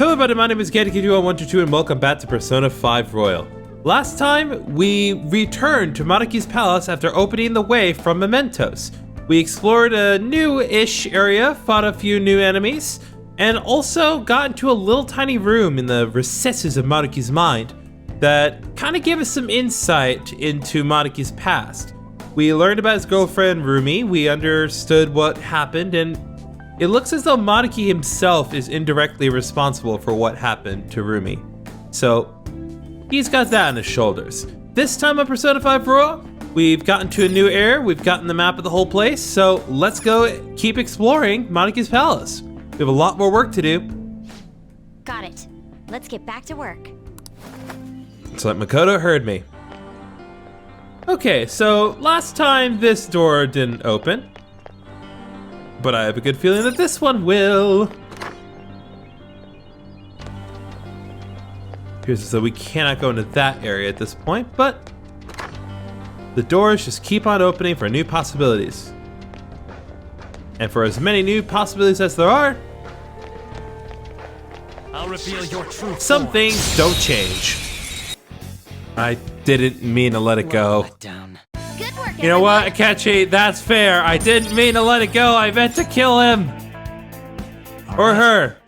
Hello everybody, my name is Gatorkid2122 and welcome back to Persona 5 Royal. Last time, we returned to Maruki's palace after opening the way from Mementos. We explored a new-ish area, fought a few new enemies, and also got into a little tiny room in the recesses of Maruki's mind that kind of gave us some insight into Maruki's past. We learned about his girlfriend Rumi, we understood what happened, and it looks as though Maruki himself is indirectly responsible for what happened to Rumi. So, he's got that on his shoulders. This time on Persona 5 Royal, we've gotten to a new area, we've gotten the map of the whole place, so let's go keep exploring Maruki's palace. We have a lot more work to do. Got it. Let's get back to work. It's like Makoto heard me. Okay, so last time this door didn't open, but I have a good feeling that this one will. Appears as though we cannot go into that area at this point, but the doors just keep on opening for new possibilities. And for as many new possibilities as there are, I'll reveal your true some form. things don't change. I didn't mean to let it go. Let down. Good work, You know what, everyone. Akechi? That's fair. I didn't mean to let it go. I meant to kill him. Or her.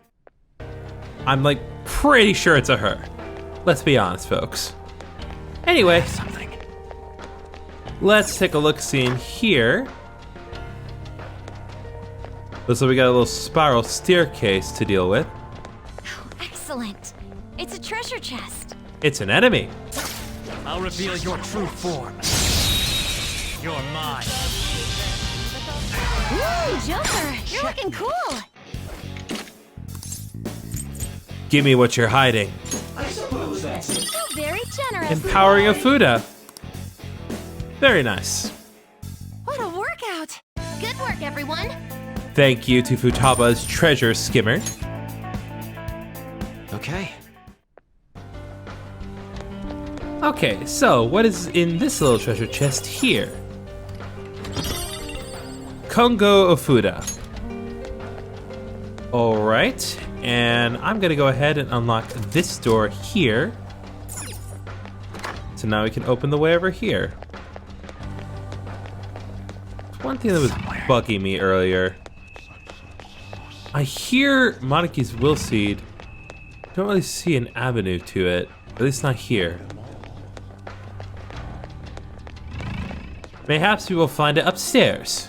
I'm like pretty sure it's a her. Let's be honest, folks. Anyway, Something. let's take a look-see in here. Looks like we got a little spiral staircase to deal with. Oh, excellent. It's a treasure chest. It's an enemy. I'll reveal your true form. You're mine. Ooh, Joker, you're looking cool. Give me what you're hiding. So very generous. Empowering a Fuda. Very nice. What a workout. Good work, everyone. Thank you to Futaba's treasure skimmer. Okay. Okay, so what is in this little treasure chest here? Kongo Ofuda. Alright, and I'm gonna go ahead and unlock this door here. So now we can open the way over here. One thing that was bugging me earlier. I hear Maruki's will seed. Don't really see an avenue to it, at least not here. Perhaps we will find it upstairs.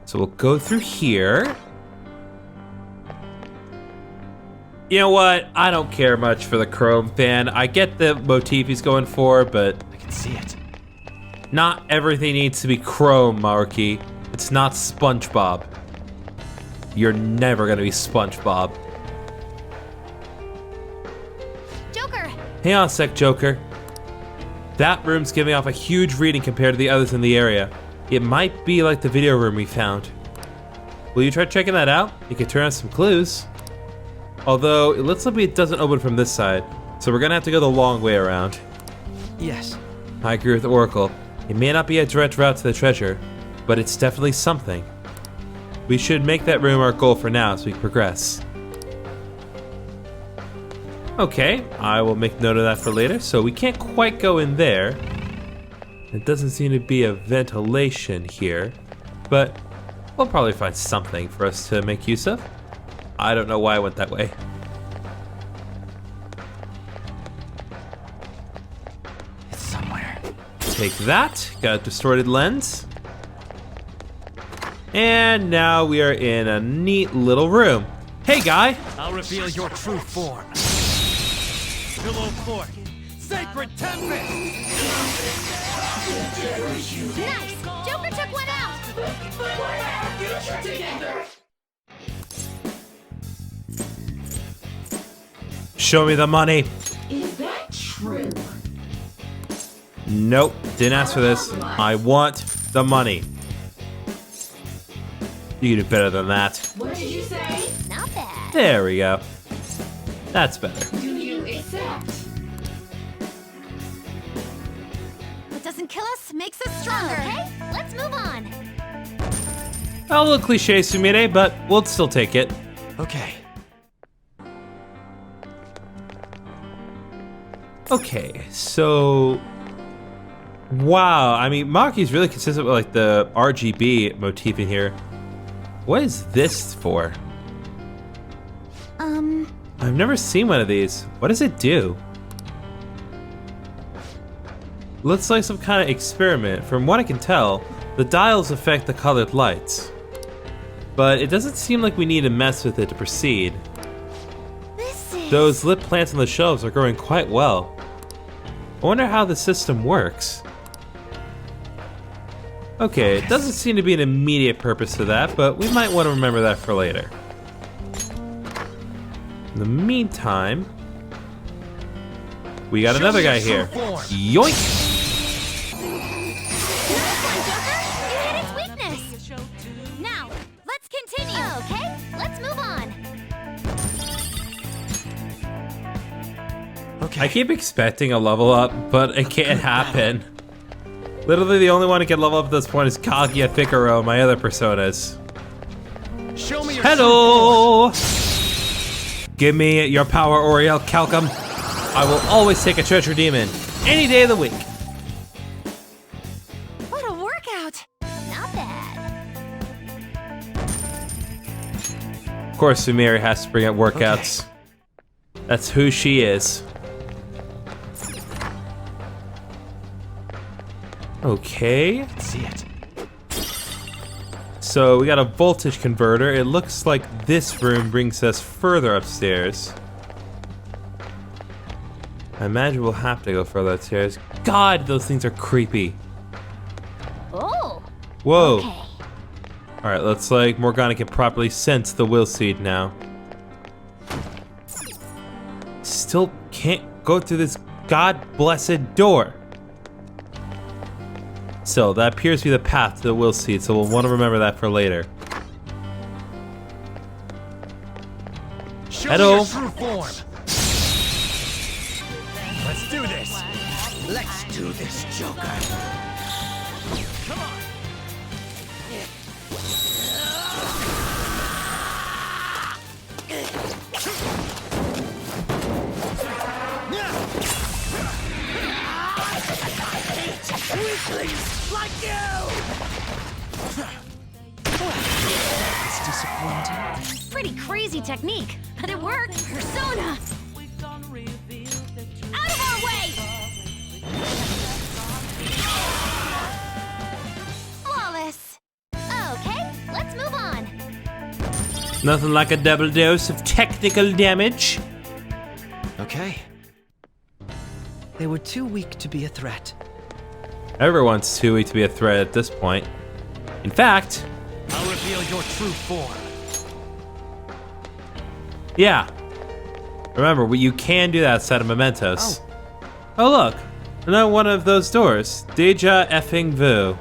So we'll go through here. You know what? I don't care much for the Chrome fan. I get the motif he's going for, but I can see it. not everything needs to be Chrome, Maruki. It's not SpongeBob. You're never gonna be SpongeBob. Joker, Hang on a sec, Joker. That room's giving off a huge reading compared to the others in the area. It might be like the video room we found. Will you try checking that out? You could turn on some clues. Although, it looks like it doesn't open from this side, so we're gonna have to go the long way around. Yes. I agree with Oracle. It may not be a direct route to the treasure, but it's definitely something. We should make that room our goal for now as we progress. Okay, I will make note of that for later, so we can't quite go in there. It doesn't seem to be a ventilation here, but we'll probably find something for us to make use of. I don't know why I went that way. It's somewhere. Take that, got a distorted lens. And now we are in a neat little room. Hey guy! I'll reveal your true form. Pillow Court. Sacred Tempest! nice. Joker took one out. Show me the money. Is that true? Nope, didn't ask for this. I want the money. You can do better than that. What did you say? Not bad. There we go. That's better. Do you accept? What doesn't kill us makes us stronger. Okay, let's move on. A little cliche, Sumire, but we'll still take it. Okay. Okay, so... Wow, I mean, Maruki's really consistent with like the RGB motif in here. What is this for? I've never seen one of these. What does it do? Looks like some kind of experiment. From what I can tell, the dials affect the colored lights. But it doesn't seem like we need to mess with it to proceed. This is... Those lit plants on the shelves are growing quite well. I wonder how the system works. Okay, it doesn't seem to be an immediate purpose to that, but we might want to remember that for later. In the meantime, we got another guy here. Yoink! You hit its weakness! Now, let's continue! Okay, let's move on. Okay. I keep expecting a level up, but it can't happen. Literally the only one who can level up at this point is Kaguya Figaro, my other personas. Show me your Hello! Give me your power, Oriel Calcum. I will always take a treasure demon, any day of the week. What a workout! Not bad. Of course, Sumire has to bring up workouts. That's who she is. Okay. See it. So we got a voltage converter. It looks like this room brings us further upstairs. I imagine we'll have to go further upstairs. God, those things are creepy. Oh! Whoa. Okay. Alright, looks like Morgana can properly sense the will seed now. Still can't go through this god-blessed door. So, that appears to be the path to the will seed, so we'll want to remember that for later. Show Hello. me your true form. Let's do this. Let's do this, Joker. Come on. Weaklings like you. It's disappointing. Pretty crazy technique, but it worked. Persona! Out of our way! Flawless. Okay, let's move on. Nothing like a double dose of technical damage. Okay. They were too weak to be a threat. Everyone's too weak to be a threat at this point. In fact, I'll reveal your true form. yeah. Remember, you can do that outside of Mementos. Oh look, another one of those doors. Deja effing vu.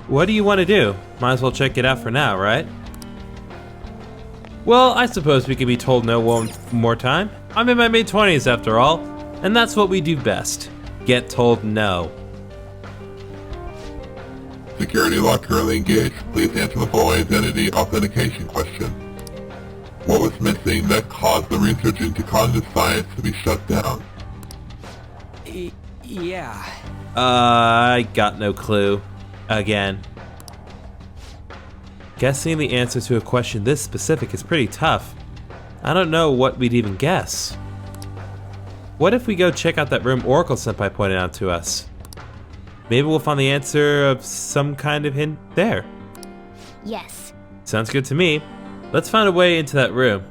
What do you want to do? Might as well check it out for now, right? Well, I suppose we could be told no one more time. I'm in my mid-20s after all, and that's what we do best. Get told no. Security lock currently engaged. Please answer the following identity authentication question. What was missing that caused the research into cognitive science to be shut down? Yeah. I got no clue. Again. Guessing the answer to a question this specific is pretty tough. I don't know what we'd even guess. What if we go check out that room Oracle Senpai pointed out to us? Maybe we'll find the answer of some kind of hint there. Yes. Sounds good to me. Let's find a way into that room.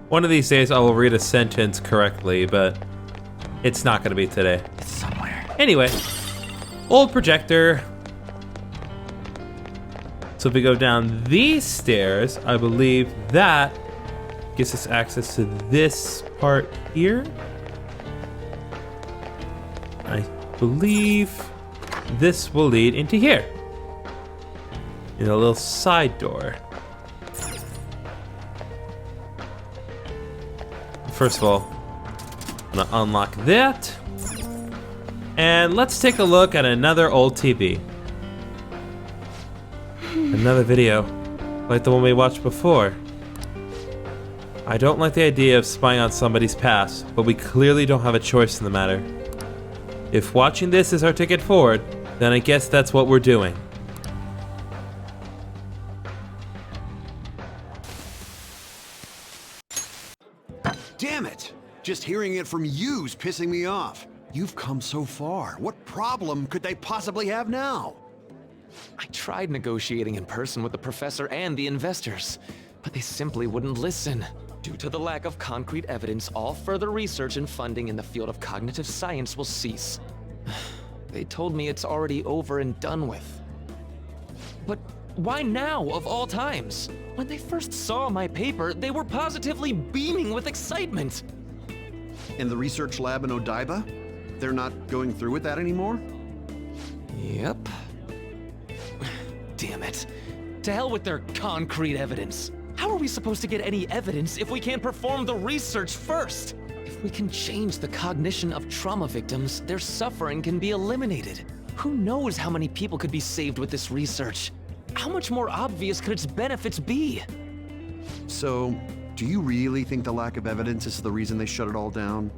One of these days I will read a sentence correctly, but it's not going to be today. It's somewhere. Anyway, old projector. So if we go down these stairs, I believe that gives us access to this part here. I believe this will lead into here. In a little side door. First of all, I'm gonna unlock that. And let's take a look at another old TV. Another video, like the one we watched before. I don't like the idea of spying on somebody's past, but we clearly don't have a choice in the matter. If watching this is our ticket forward, then I guess that's what we're doing. Damn it! Just hearing it from you's pissing me off. You've come so far. What problem could they possibly have now? I tried negotiating in person with the professor and the investors, but they simply wouldn't listen. Due to the lack of concrete evidence, all further research and funding in the field of cognitive science will cease. They told me it's already over and done with. But why now, of all times? When they first saw my paper, they were positively beaming with excitement. In the research lab in Odaiba? They're not going through with that anymore? Yep. Damn it. To hell with their concrete evidence. How are we supposed to get any evidence if we can't perform the research first? If we can change the cognition of trauma victims, their suffering can be eliminated. Who knows how many people could be saved with this research? How much more obvious could its benefits be? So, do you really think the lack of evidence is the reason they shut it all down?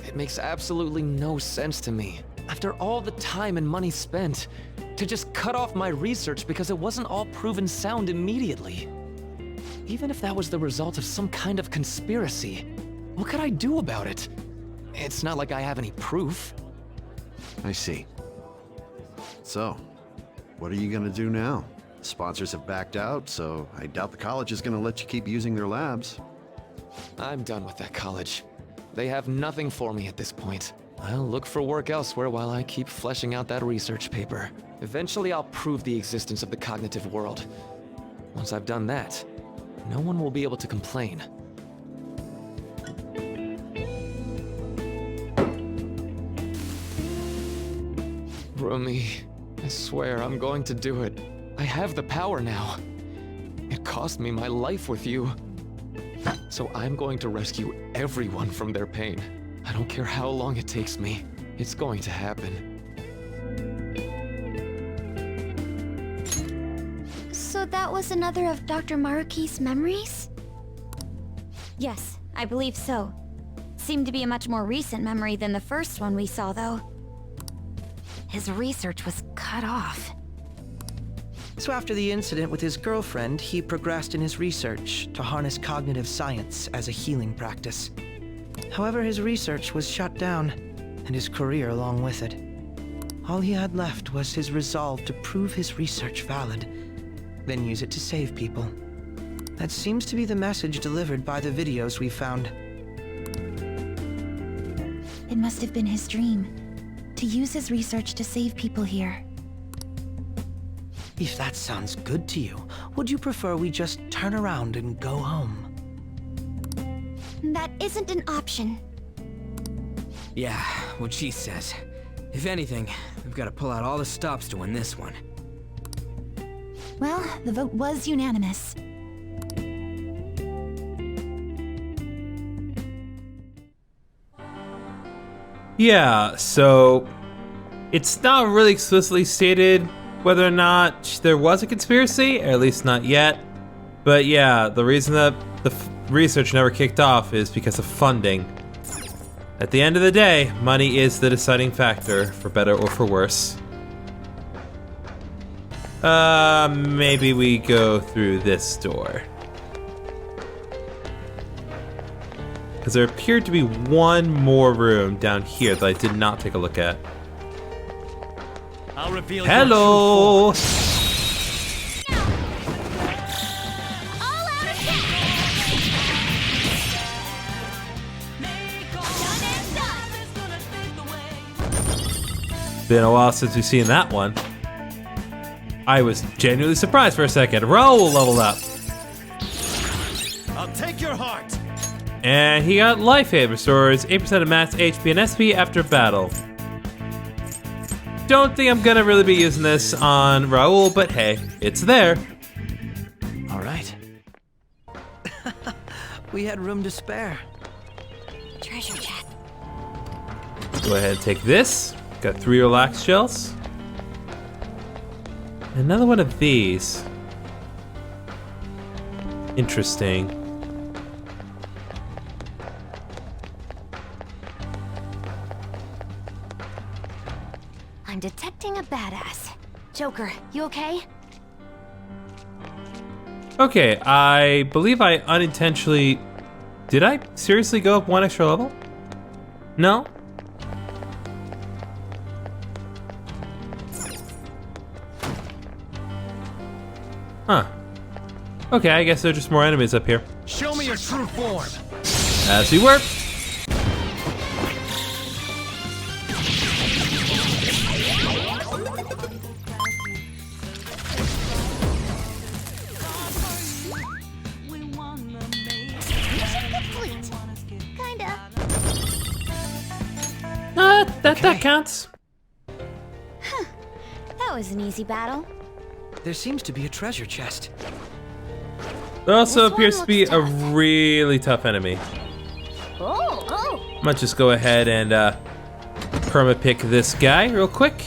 It makes absolutely no sense to me. After all the time and money spent, to just cut off my research because it wasn't all proven sound immediately. Even if that was the result of some kind of conspiracy, what could I do about it? It's not like I have any proof. I see. So, what are you gonna do now? Sponsors have backed out, so I doubt the college is gonna let you keep using their labs. I'm done with that college. They have nothing for me at this point. I'll look for work elsewhere while I keep fleshing out that research paper. Eventually I'll prove the existence of the cognitive world. Once I've done that, no one will be able to complain. Rumi, I swear I'm going to do it. I have the power now. It cost me my life with you. So I'm going to rescue everyone from their pain. I don't care how long it takes me. It's going to happen. So that was another of Dr. Maruki's memories? Yes, I believe so. Seemed to be a much more recent memory than the first one we saw, though. His research was cut off. So after the incident with his girlfriend, he progressed in his research to harness cognitive science as a healing practice. However, his research was shut down, and his career along with it. All he had left was his resolve to prove his research valid, then use it to save people. That seems to be the message delivered by the videos we found. It must have been his dream, to use his research to save people here. If that sounds good to you, would you prefer we just turn around and go home? That isn't an option. Yeah, what she says. If anything, we've got to pull out all the stops to win this one. Well, the vote was unanimous. Yeah, so it's not really explicitly stated whether or not there was a conspiracy, or at least not yet. But yeah, the reason that the research never kicked off is because of funding. At the end of the day, money is the deciding factor, for better or for worse. Maybe we go through this door. Because there appeared to be one more room down here that I did not take a look at. I'll reveal Hello! your true form. All out attack! Done and done! Been a while since we've seen that one. I was genuinely surprised for a second. Raul leveled up. I'll take your heart. And he got Life Aid, restores 8% of max HP and SP after battle. Don't think I'm gonna really be using this on Raul, but hey, it's there. All right. We had room to spare. Treasure chest. Go ahead and take this. Got 3 relax shells. Another one of these. Interesting. I'm detecting a badass. Joker, you okay? Okay, I believe I unintentionally... Did I seriously go up one extra level? No? Huh. Okay, I guess there are just more enemies up here. Show me your true form. As we were. Kinda. That counts. That was an easy battle. There seems to be a treasure chest. There also This appears one to be looks a tough. really tough enemy. Oh. Might just go ahead and perma pick this guy real quick.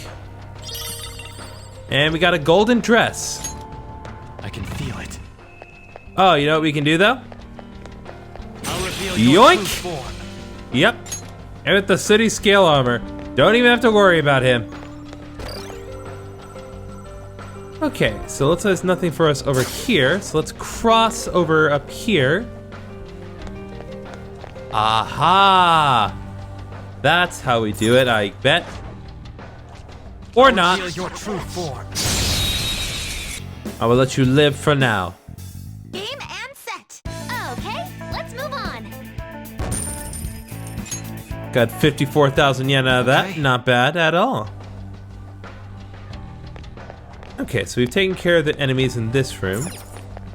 And we got a golden dress. I can feel it. Oh, you know what we can do though? I'll reveal your Yoink! true form. Yep. And with the city scale armor, don't even have to worry about him. Okay, so looks like there's nothing for us over here. So let's cross over up here. Aha! That's how we do it, I bet. Or not. Reveal your true form. I will let you live for now. Game and set. Okay, let's move on. Got 54,000 yen out of that. Okay. Not bad at all. Okay, so we've taken care of the enemies in this room.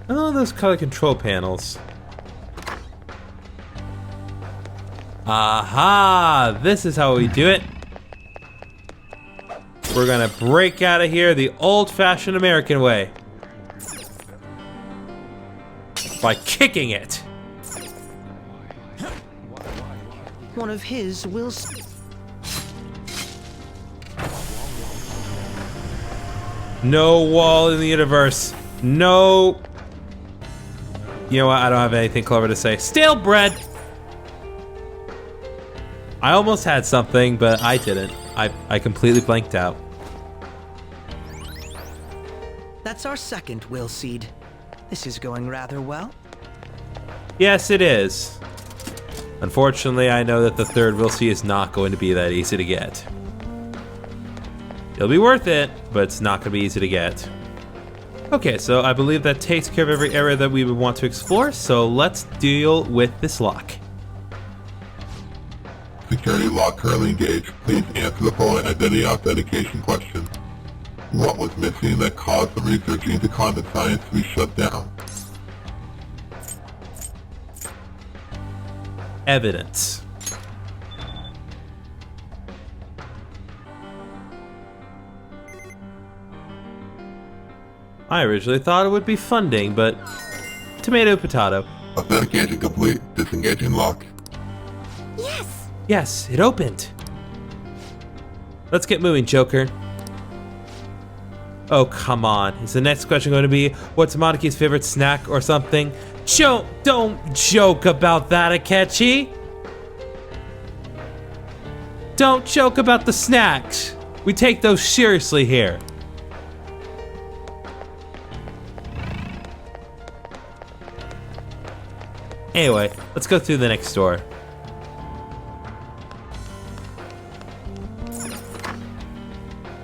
Oh, those color control panels. Aha! This is how we do it. We're gonna break out of here the old-fashioned American way. By kicking it. One of his will... No wall in the universe. No... You know what? I don't have anything clever to say. Stale bread! I almost had something, but I didn't. I completely blanked out. That's our second will seed. This is going rather well. Yes, it is. Unfortunately, I know that the third we'll see is not going to be that easy to get. It'll be worth it, but it's not going to be easy to get. Okay, so I believe that takes care of every area that we would want to explore, so let's deal with this lock. Security lock currently engaged. Please answer the following identity authentication question. What was missing that caused the research into climate science to be shut down? Evidence. I originally thought it would be funding, but tomato potato. Authentication complete. Disengaging lock. Yes. Yes, it opened. Let's get moving, Joker. Oh, come on. Is the next question going to be, what's Maruki's favorite snack or something? Don't joke about that, Akechi. Don't joke about the snacks. We take those seriously here. Anyway, let's go through the next door.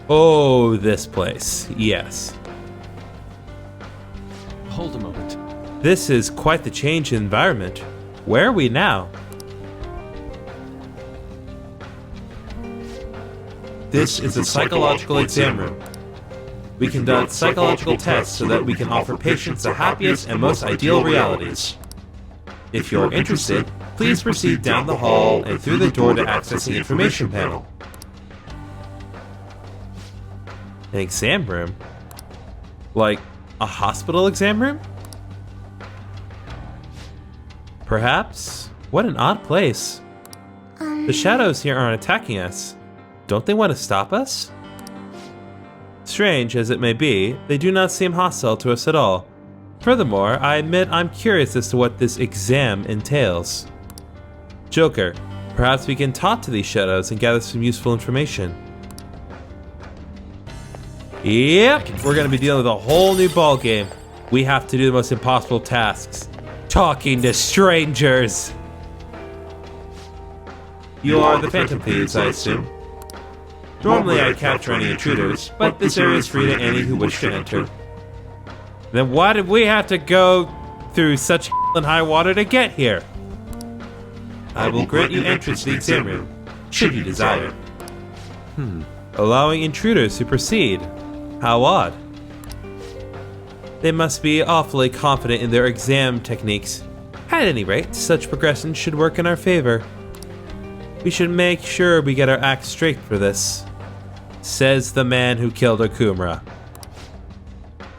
Oh, this place. Yes. Hold a moment. This is quite the change in environment. Where are we now? This is a psychological exam room. We conduct psychological tests so that we can offer patients the happiest and most ideal realities. If you're interested, please proceed down the hall and through the door to access the information panel. An exam room? Like a hospital exam room? Perhaps? What an odd place. The shadows here aren't attacking us. Don't they want to stop us? strange as it may be, they do not seem hostile to us at all. Furthermore, I admit I'm curious as to what this exam entails. Joker, perhaps we can talk to these shadows and gather some useful information. Yep, we're gonna be dealing with a whole new ball game. We have to do the most impossible tasks. Talking to strangers! You are the Phantom Thieves, I assume. Normally I capture any intruders, but this area is free to any who wish to enter. Then why did we have to go through such and high water to get here? I will grant you entrance to the exam room, should you desire. Allowing intruders to proceed. How odd. They must be awfully confident in their exam techniques. At any rate, such progression should work in our favor. We should make sure we get our act straight for this, says the man who killed Okumura.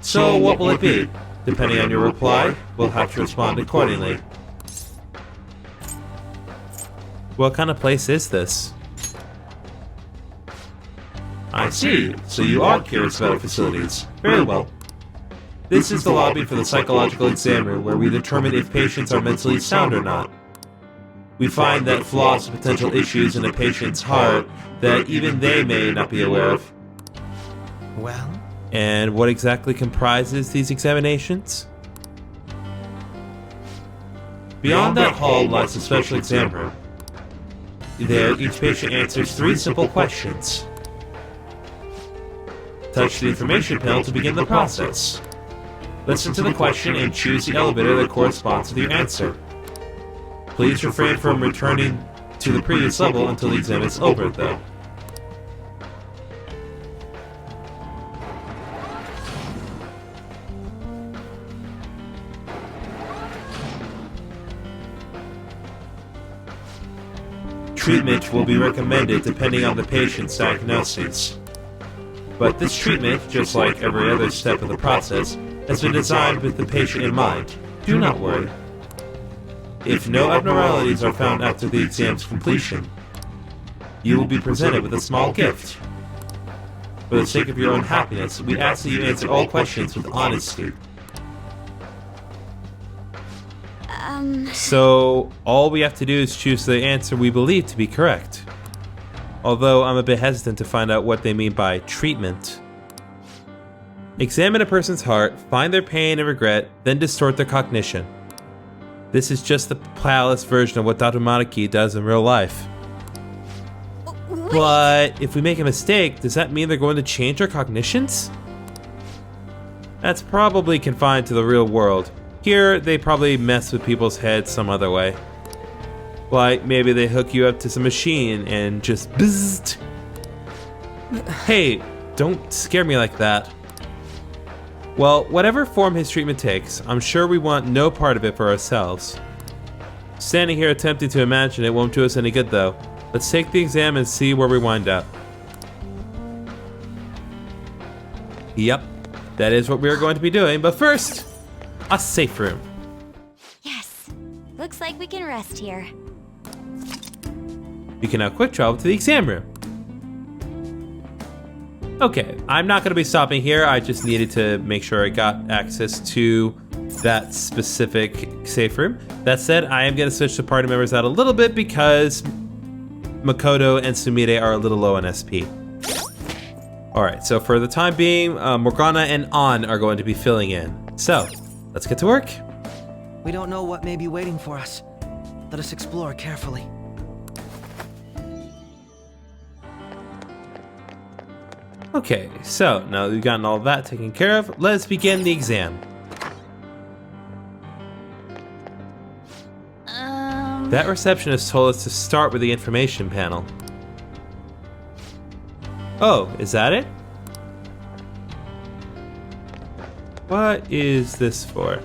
So what will it be? Depending on your reply, we'll have to respond accordingly. What kind of place is this? I see, so you are curious about our facilities. Very well. This is the lobby for the psychological exam room where we determine if patients are mentally sound or not. We find that flaws and potential issues in a patient's heart that even they may not be aware of. Well? And what exactly comprises these examinations? Beyond that hall lies a special exam room. There, each patient answers 3 simple questions. Touch the information panel to begin the process. Listen to the question and choose the elevator that corresponds with your answer. Please refrain from returning to the previous level until the exam is over, though. Treatment will be recommended depending on the patient's diagnosis. But this treatment, just like every other step of the process, has been designed with the patient in mind. Do not worry. If no abnormalities are found after the exam's completion, you will be presented with a small gift. For the sake of your own happiness, we ask that you answer all questions with honesty. So, all we have to do is choose the answer we believe to be correct. Although I'm a bit hesitant to find out what they mean by treatment. Examine a person's heart, find their pain and regret, then distort their cognition. This is just the palace version of what Dr. Maruki does in real life. But if we make a mistake, does that mean they're going to change our cognitions? That's probably confined to the real world. Here, they probably mess with people's heads some other way. Like, maybe they hook you up to some machine and just bzzzt. Hey, don't scare me like that. Well, whatever form his treatment takes, I'm sure we want no part of it for ourselves. Standing here attempting to imagine it won't do us any good though. Let's take the exam and see where we wind up. Yep, that is what we're going to be doing, but first, a safe room. Yes. Looks like we can rest here. You can now quick travel to the exam room. Okay, I'm not going to be stopping here. I just needed to make sure I got access to that specific safe room. That said, I am going to switch the party members out a little bit because Makoto and Sumire are a little low on SP. Alright, so for the time being, Morgana and An are going to be filling in. So, let's get to work. We don't know what may be waiting for us. Let us explore carefully. Okay, so now that we've gotten all that taken care of, let's begin the exam. That receptionist told us to start with the information panel. Oh, is that it? What is this for?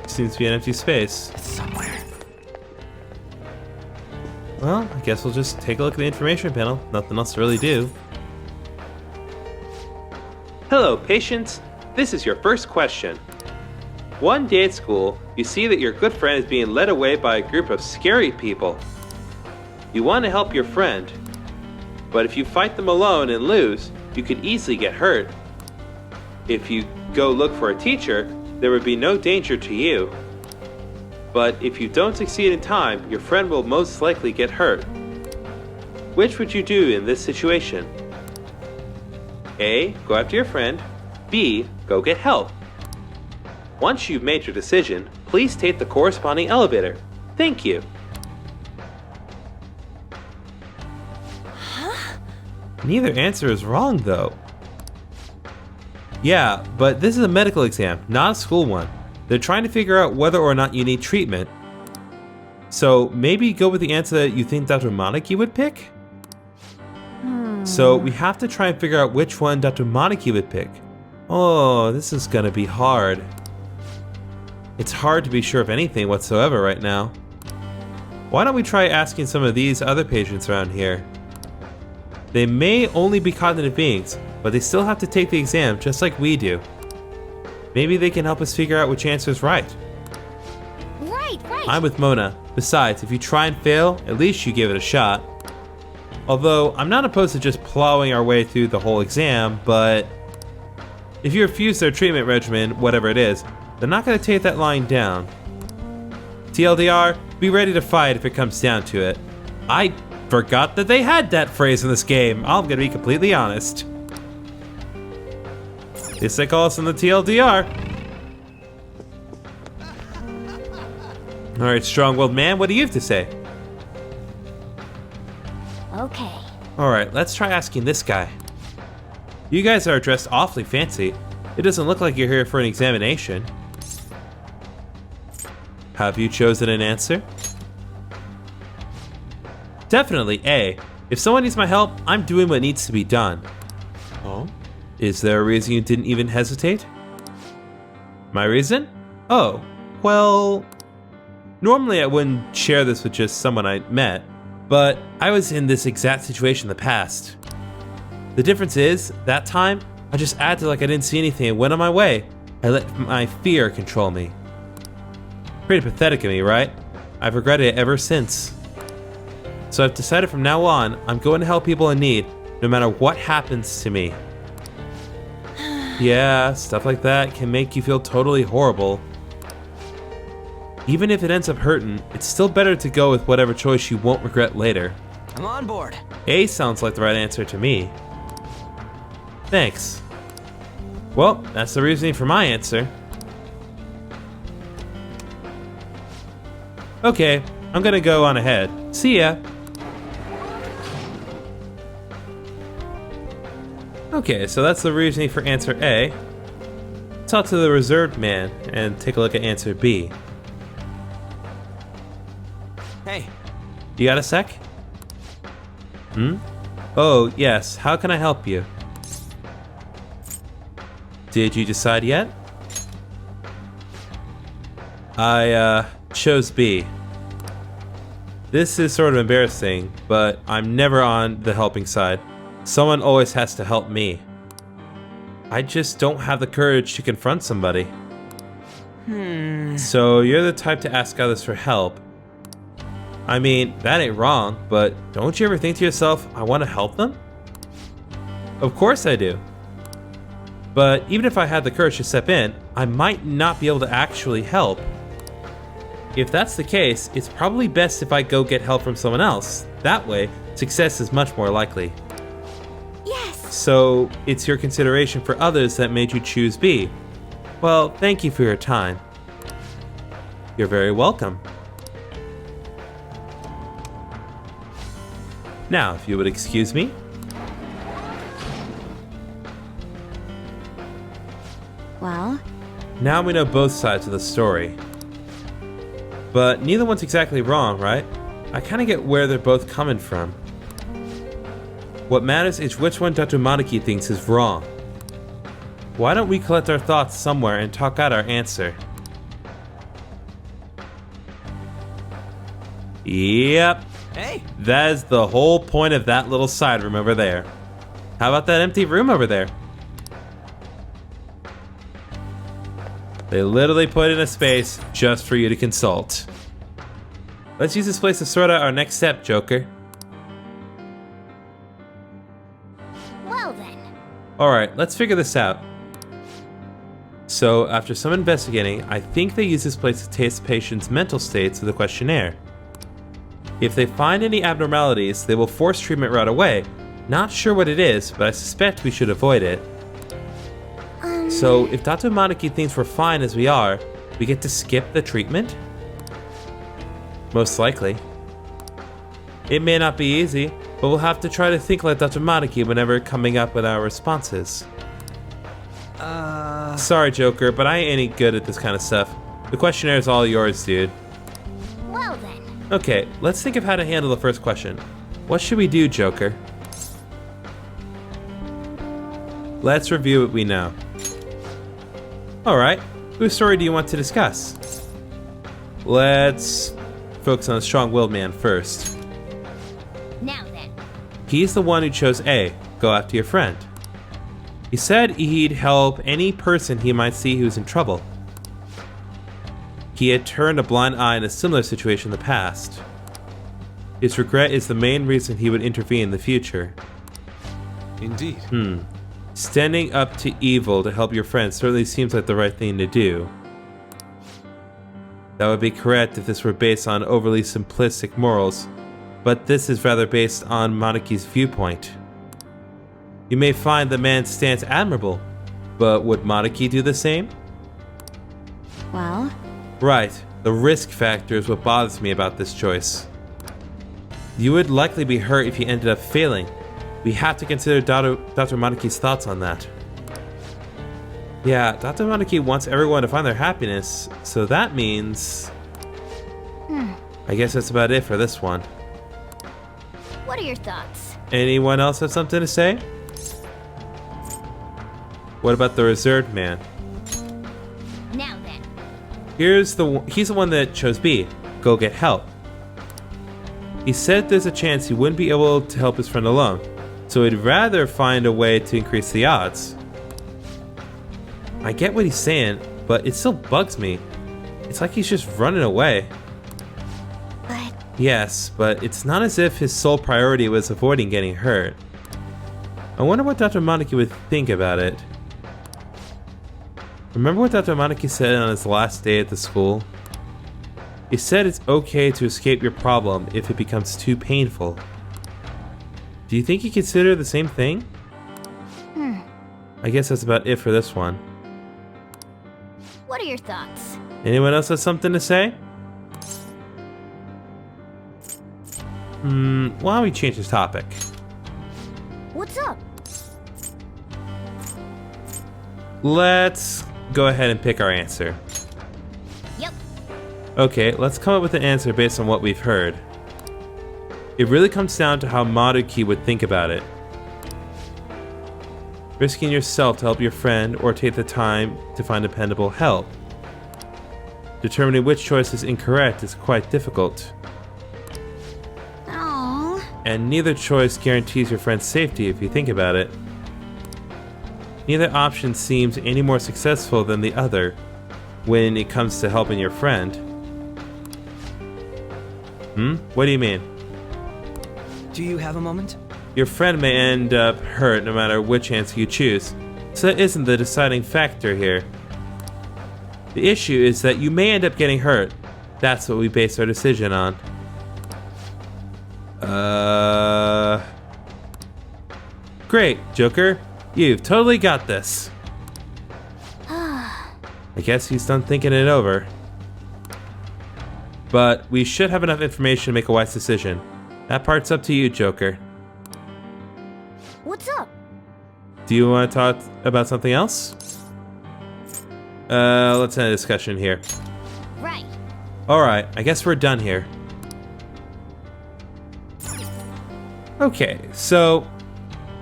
Seems to be an empty space. It's somewhere. Well, I guess we'll just take a look at the information panel. Nothing else to really do. Hello, patients. This is your first question. One day at school, you see that your good friend is being led away by a group of scary people. You want to help your friend, but if you fight them alone and lose, you could easily get hurt. If you go look for a teacher, there would be no danger to you. But if you don't succeed in time, your friend will most likely get hurt. Which would you do in this situation? A. Go after your friend. B. Go get help. Once you've made your decision, please take the corresponding elevator. Thank you. Neither answer is wrong, though. Yeah, but this is a medical exam, not a school one. They're trying to figure out whether or not you need treatment. So maybe go with the answer that you think Dr. Maruki would pick? So we have to try and figure out which one Dr. Maruki would pick. Oh, this is gonna be hard. It's hard to be sure of anything whatsoever right now. Why don't we try asking some of these other patients around here? They may only be cognitive beings, but they still have to take the exam just like we do. Maybe they can help us figure out which answer is right. Right. I'm with Mona. Besides, if you try and fail, at least you give it a shot. Although, I'm not opposed to just plowing our way through the whole exam, but if you refuse their treatment regimen, whatever it is, they're not going to take that lying down. TLDR, be ready to fight if it comes down to it. I forgot that they had that phrase in this game. I'm going to be completely honest. At least they call us in the TLDR. Alright, strong-willed man, what do you have to say? Okay. Alright, let's try asking this guy. You guys are dressed awfully fancy. It doesn't look like you're here for an examination. Have you chosen an answer? Definitely A. If someone needs my help, I'm doing what needs to be done. Oh? Is there a reason you didn't even hesitate? My reason? Oh, well... Normally I wouldn't share this with just someone I met, but I was in this exact situation in the past. The difference is, that time, I just acted like I didn't see anything and went on my way. I let my fear control me. Pretty pathetic of me, right? I've regretted it ever since. So I've decided from now on, I'm going to help people in need, no matter what happens to me. Yeah, stuff like that can make you feel totally horrible. Even if it ends up hurting, it's still better to go with whatever choice you won't regret later. I'm on board. A sounds like the right answer to me. Thanks. Well, that's the reasoning for my answer. Okay, I'm gonna go on ahead. See ya. Okay, so that's the reasoning for answer A. Talk to the reserved man and take a look at answer B. Hey. You got a sec? Oh, yes. How can I help you? Did you decide yet? I chose B. This is sort of embarrassing, but I'm never on the helping side. Someone always has to help me. I just don't have the courage to confront somebody. So you're the type to ask others for help. I mean, that ain't wrong, but don't you ever think to yourself, I want to help them? Of course I do. But even if I had the courage to step in, I might not be able to actually help. If that's the case, it's probably best if I go get help from someone else. That way, success is much more likely. Yes! So, it's your consideration for others that made you choose B. Well, thank you for your time. You're very welcome. Now, if you would excuse me. Well? Now we know both sides of the story. But neither one's exactly wrong, right? I kind of get where they're both coming from. What matters is which one Dr. Maruki thinks is wrong. Why don't we collect our thoughts somewhere and talk out our answer? Yep. Hey. That is the whole point of that little side room over there. How about that empty room over there? They literally put in a space just for you to consult. Let's use this place to sort out our next step, Joker. Well then, Alright, let's figure this out. So, after some investigating, I think they use this place to test patients' mental states with a questionnaire. If they find any abnormalities, they will force treatment right away. Not sure what it is, but I suspect we should avoid it. So, if Dr. Maruki thinks we're fine as we are, we get to skip the treatment? Most likely. It may not be easy, but we'll have to try to think like Dr. Maruki whenever coming up with our responses. Sorry, Joker, but I ain't any good at this kind of stuff. The questionnaire is all yours, dude. Well then. Okay, let's think of how to handle the first question. What should we do, Joker? Let's review what we know. Alright, whose story do you want to discuss? Let's focus on the strong-willed man first. Now then. He's the one who chose A, go after your friend. He said he'd help any person he might see who's in trouble. He had turned a blind eye in a similar situation in the past. His regret is the main reason he would intervene in the future. Indeed. Standing up to evil to help your friend certainly seems like the right thing to do. That would be correct if this were based on overly simplistic morals, but this is rather based on Maruki's viewpoint. You may find the man's stance admirable, but would Maruki do the same? Well? Right, the risk factor is what bothers me about this choice. You would likely be hurt if you ended up failing. We have to consider Dr. Maruki's thoughts on that. Yeah, Dr. Maruki wants everyone to find their happiness, so that means... I guess that's about it for this one. What are your thoughts? Anyone else have something to say? What about the reserved man? Now then. He's the one that chose B, go get help. He said there's a chance he wouldn't be able to help his friend alone, so he'd rather find a way to increase the odds. I get what he's saying, but it still bugs me. It's like he's just running away. But... Yes, but it's not as if his sole priority was avoiding getting hurt. I wonder what Dr. Maruki would think about it. Remember what Dr. Maruki said on his last day at the school? He said it's okay to escape your problem if it becomes too painful. Do you think he considered the same thing? I guess that's about it for this one. What are your thoughts? Anyone else have something to say? Why don't we change the topic? What's up? Let's go ahead and pick our answer. Yep. Okay, let's come up with an answer based on what we've heard. It really comes down to how Maruki would think about it. Risking yourself to help your friend or take the time to find dependable help. Determining which choice is incorrect is quite difficult. Aww. And neither choice guarantees your friend's safety if you think about it. Neither option seems any more successful than the other when it comes to helping your friend. What do you mean? Do you have a moment? Your friend may end up hurt no matter which answer you choose, so that isn't the deciding factor here. The issue is that you may end up getting hurt. That's what we base our decision on. Great, Joker. You've totally got this. I guess he's done thinking it over. But we should have enough information to make a wise decision. That part's up to you, Joker. What's up? Do you want to talk about something else? Let's end the discussion here. Right. Alright, I guess we're done here. Okay, so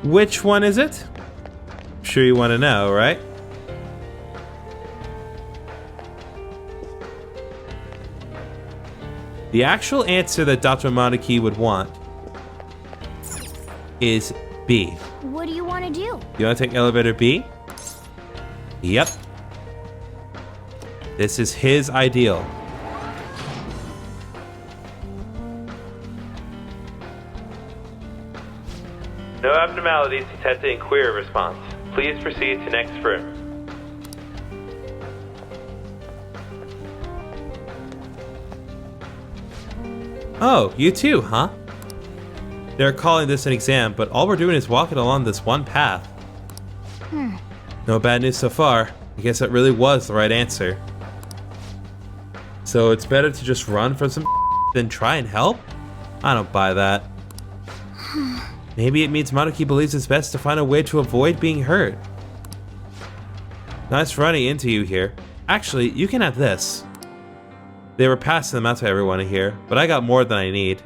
which one is it? I'm sure you want to know, right? The actual answer that Dr. Maruki would want is B. What do you want to do? You want to take elevator B? Yep. This is his ideal. No abnormalities detected in query response. Please proceed to next room. Oh, you too, huh? They're calling this an exam, but all we're doing is walking along this one path. No bad news so far. I guess that really was the right answer. So it's better to just run from some than try and help? I don't buy that. Maybe it means Maruki believes it's best to find a way to avoid being hurt. Nice running into you here. Actually, you can have this. They were passing them out to everyone here, but I got more than I need.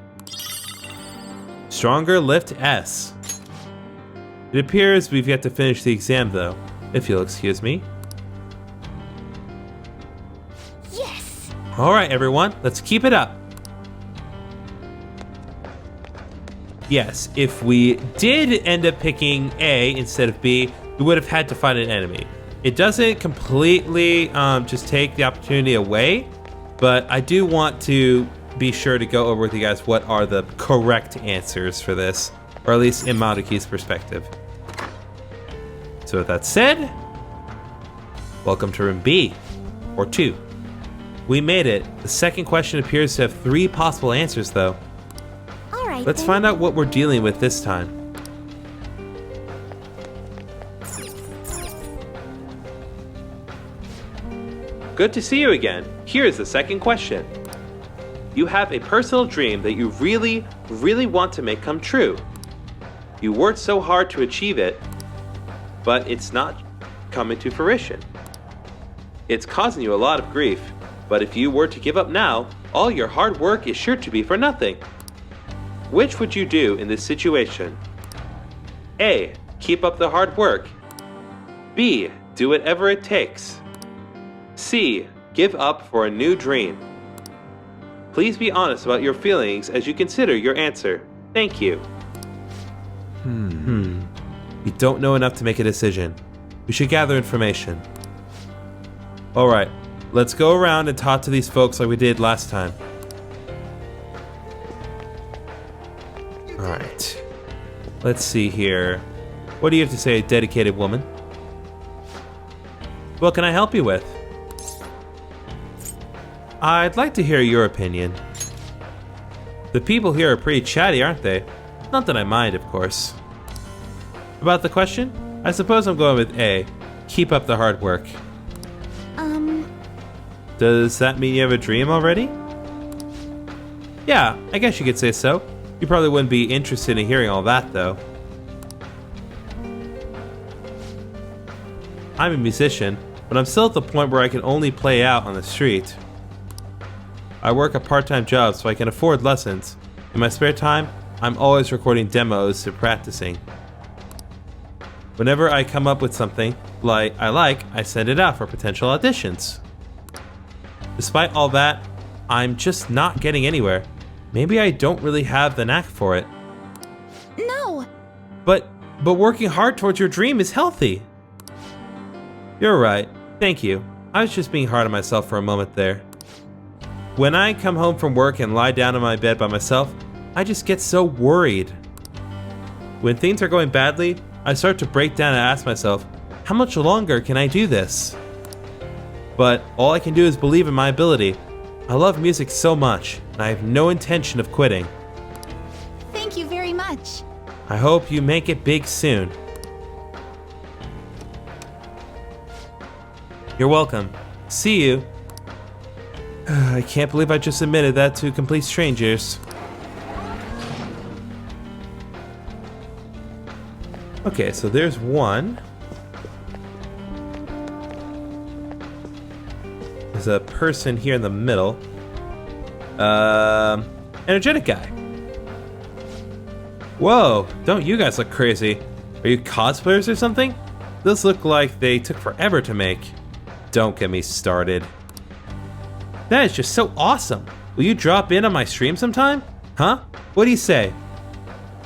Stronger Lift S. It appears we've yet to finish the exam though, if you'll excuse me. Yes! Alright everyone, let's keep it up. Yes, if we did end up picking A instead of B, we would have had to find an enemy. It doesn't completely just take the opportunity away, but I do want to be sure to go over with you guys what are the correct answers for this, or at least in Maruki's perspective. So with that said, welcome to room B, or 2. We made it. The second question appears to have 3 possible answers though. Alright, Let's find out what we're dealing with this time. Good to see you again. Here's the second question. You have a personal dream that you really, really want to make come true. You worked so hard to achieve it, but it's not coming to fruition. It's causing you a lot of grief, but if you were to give up now, all your hard work is sure to be for nothing. Which would you do in this situation? A. Keep up the hard work. B. Do whatever it takes. C. Give up for a new dream. Please be honest about your feelings as you consider your answer. Thank you. We don't know enough to make a decision. We should gather information. Alright, let's go around and talk to these folks like we did last time. Alright. Let's see here. What do you have to say, dedicated woman? What can I help you with? I'd like to hear your opinion. The people here are pretty chatty, aren't they? Not that I mind, of course. About the question? I suppose I'm going with A. Keep up the hard work. Does that mean you have a dream already? Yeah, I guess you could say so. You probably wouldn't be interested in hearing all that, though. I'm a musician, but I'm still at the point where I can only play out on the street. I work a part-time job so I can afford lessons. In my spare time, I'm always recording demos and practicing. Whenever I come up with something I send it out for potential auditions. Despite all that, I'm just not getting anywhere. Maybe I don't really have the knack for it. No! But working hard towards your dream is healthy. You're right. Thank you. I was just being hard on myself for a moment there. When I come home from work and lie down in my bed by myself, I just get so worried. When things are going badly, I start to break down and ask myself, how much longer can I do this? But all I can do is believe in my ability. I love music so much, and I have no intention of quitting. Thank you very much. I hope you make it big soon. You're welcome. See you. I can't believe I just admitted that to complete strangers. Okay, so there's one. There's a person here in the middle. Energetic guy. Whoa, don't you guys look crazy. Are you cosplayers or something? Those look like they took forever to make. Don't get me started. That is just so awesome. Will you drop in on my stream sometime? Huh? What do you say?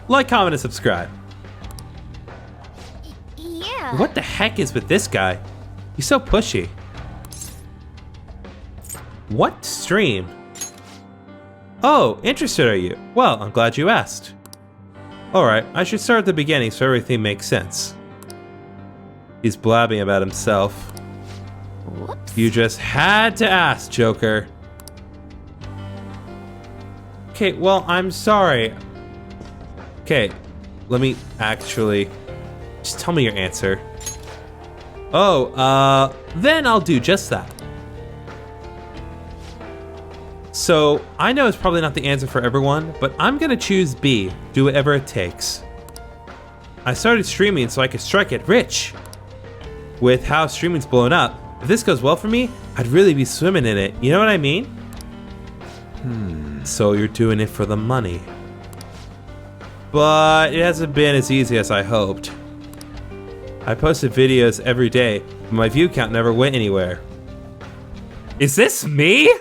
Like, comment, and subscribe. Yeah. What the heck is with this guy? He's so pushy. What stream? Oh, interested are you? Well, I'm glad you asked. Alright, I should start at the beginning so everything makes sense. He's blabbing about himself. Whoops. You just had to ask, Joker. Okay, well, I'm sorry. Okay, let me actually... Just tell me your answer. Oh, then I'll do just that. So, I know it's probably not the answer for everyone, but I'm gonna choose B. Do whatever it takes. I started streaming so I could strike it rich. With how streaming's blown up, if this goes well for me, I'd really be swimming in it. You know what I mean? So you're doing it for the money. But it hasn't been as easy as I hoped. I posted videos every day, but my view count never went anywhere. Is this me?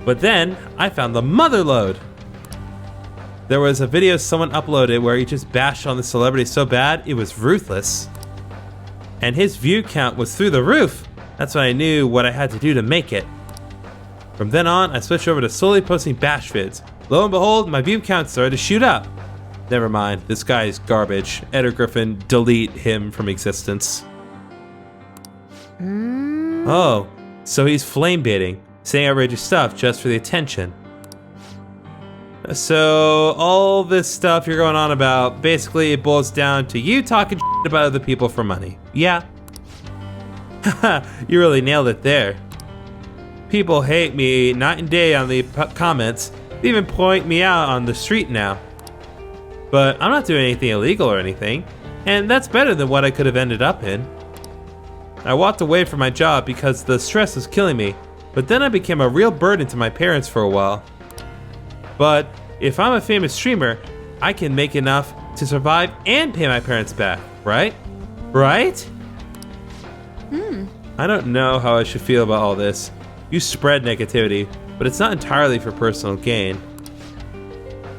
But then, I found the motherlode. There was a video someone uploaded where he just bashed on the celebrity so bad, it was ruthless. And his view count was through the roof. That's when I knew what I had to do to make it. From then on, I switched over to solely posting bash vids. Lo and behold, my view count started to shoot up. Never mind, this guy is garbage. Ed or Griffin, delete him from existence. Oh, so he's flame baiting, saying outrageous stuff just for the attention. So, all this stuff you're going on about, basically it boils down to you talking shit about other people for money. Yeah. Haha, you really nailed it there. People hate me night and day on the comments. They even point me out on the street now. But I'm not doing anything illegal or anything, and that's better than what I could have ended up in. I walked away from my job because the stress was killing me, but then I became a real burden to my parents for a while. But if I'm a famous streamer, I can make enough to survive and pay my parents back, right? Right? I don't know how I should feel about all this. You spread negativity, but it's not entirely for personal gain.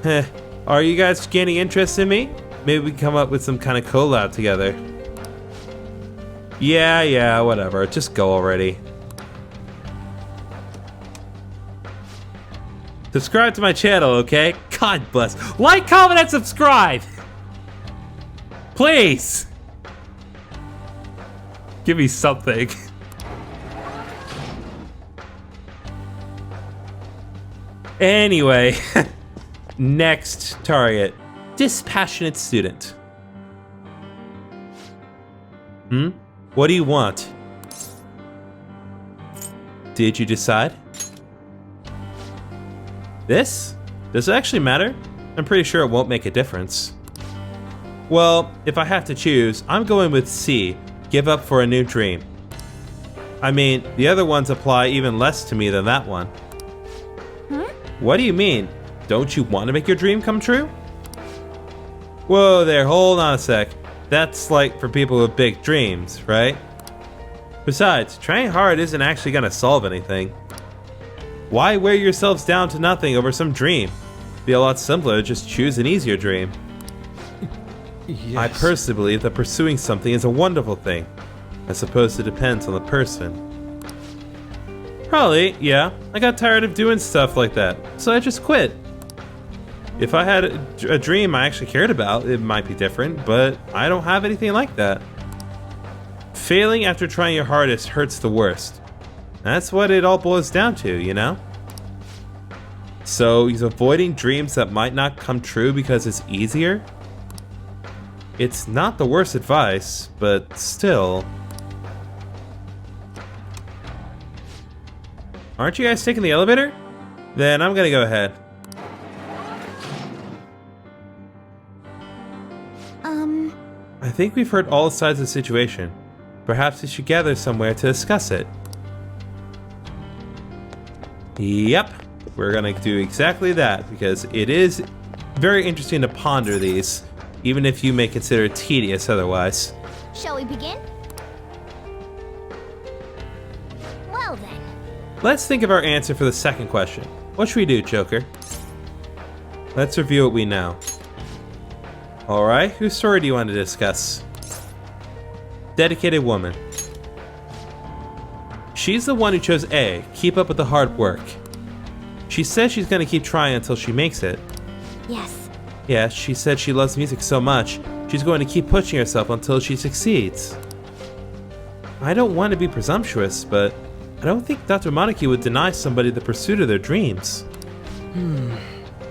Heh, are you guys gaining interest in me? Maybe we can come up with some kind of collab together. Yeah, whatever. Just go already. Subscribe to my channel, okay? God bless. Like, comment, and subscribe! Please! Give me something. Anyway, next target. Dispassionate student. What do you want? Did you decide? This? Does it actually matter? I'm pretty sure it won't make a difference. Well, if I have to choose, I'm going with C. Give up for a new dream. I mean, the other ones apply even less to me than that one. What do you mean? Don't you want to make your dream come true? Whoa there, hold on a sec. That's like for people with big dreams, right? Besides, trying hard isn't actually gonna solve anything. Why wear yourselves down to nothing over some dream? It'd be a lot simpler to just choose an easier dream. Yes. I personally believe that pursuing something is a wonderful thing. I suppose it depends on the person. Probably, yeah. I got tired of doing stuff like that, so I just quit. If I had a dream I actually cared about, it might be different, but I don't have anything like that. Failing after trying your hardest hurts the worst. That's what it all boils down to, you know? So he's avoiding dreams that might not come true because it's easier? It's not the worst advice, but still. Aren't you guys taking the elevator? Then I'm gonna go ahead. I think we've heard all sides of the situation. Perhaps we should gather somewhere to discuss it. Yep, we're gonna do exactly that because it is very interesting to ponder these, even if you may consider it tedious otherwise. Shall we begin? Well then. Let's think of our answer for the second question. What should we do, Joker? Let's review what we know. Alright, whose story do you want to discuss? Dedicated woman. She's the one who chose A, keep up with the hard work. She says she's gonna keep trying until she makes it. Yes. Yeah, she said she loves music so much, she's going to keep pushing herself until she succeeds. I don't want to be presumptuous, but I don't think Dr. Maruki would deny somebody the pursuit of their dreams.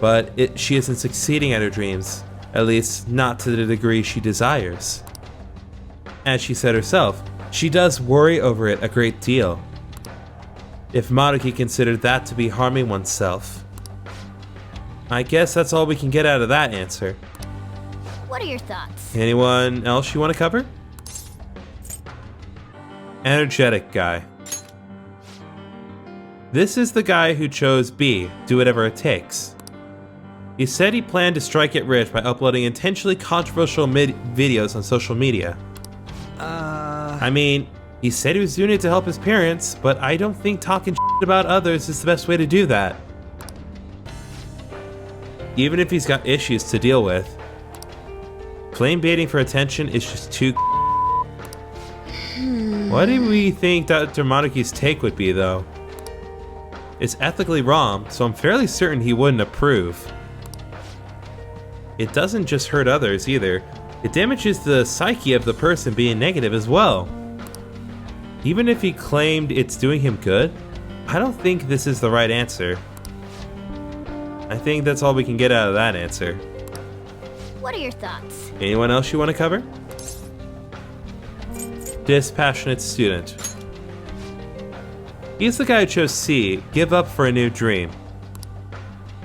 But she isn't succeeding at her dreams, at least not to the degree she desires. As she said herself, she does worry over it a great deal. If Maruki considered that to be harming oneself. I guess that's all we can get out of that answer. What are your thoughts? Anyone else you want to cover? Energetic guy. This is the guy who chose B, do whatever it takes. He said he planned to strike it rich by uploading intentionally controversial videos on social media. I mean, he said he was doing it to help his parents, but I don't think talking shit about others is the best way to do that. Even if he's got issues to deal with. Flame baiting for attention is just too. What do we think Dr. Maruki's take would be, though? It's ethically wrong, so I'm fairly certain he wouldn't approve. It doesn't just hurt others either. It damages the psyche of the person being negative as well. Even if he claimed it's doing him good, I don't think this is the right answer. I think that's all we can get out of that answer. What are your thoughts? Anyone else you want to cover? Dispassionate student. He's the guy who chose C, give up for a new dream.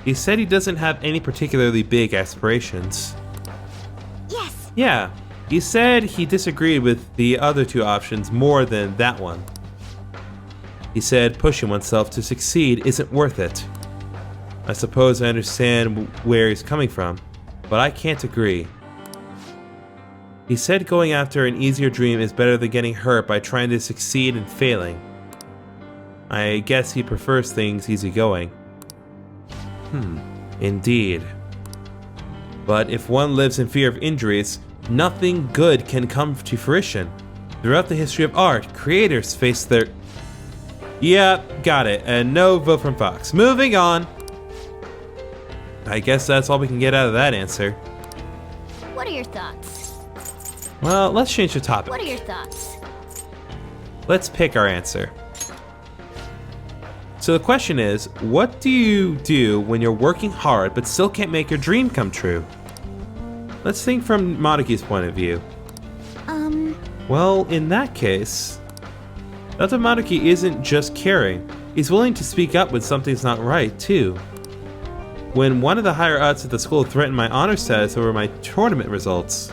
He said he doesn't have any particularly big aspirations. Yes! Yeah, he said he disagreed with the other two options more than that one. He said pushing oneself to succeed isn't worth it. I suppose I understand where he's coming from, but I can't agree. He said going after an easier dream is better than getting hurt by trying to succeed and failing. I guess he prefers things easygoing. Indeed. But if one lives in fear of injuries, nothing good can come to fruition. Throughout the history of art, creators face their... Yeah, got it, and no vote from Fox. Moving on! I guess that's all we can get out of that answer. What are your thoughts? Well, let's change the topic. What are your thoughts? Let's pick our answer. So the question is, what do you do when you're working hard but still can't make your dream come true? Let's think from Maruki's point of view. Well, in that case, Dr. Maruki isn't just caring. He's willing to speak up when something's not right, too. When one of the higher-ups at the school threatened my honor status over my tournament results,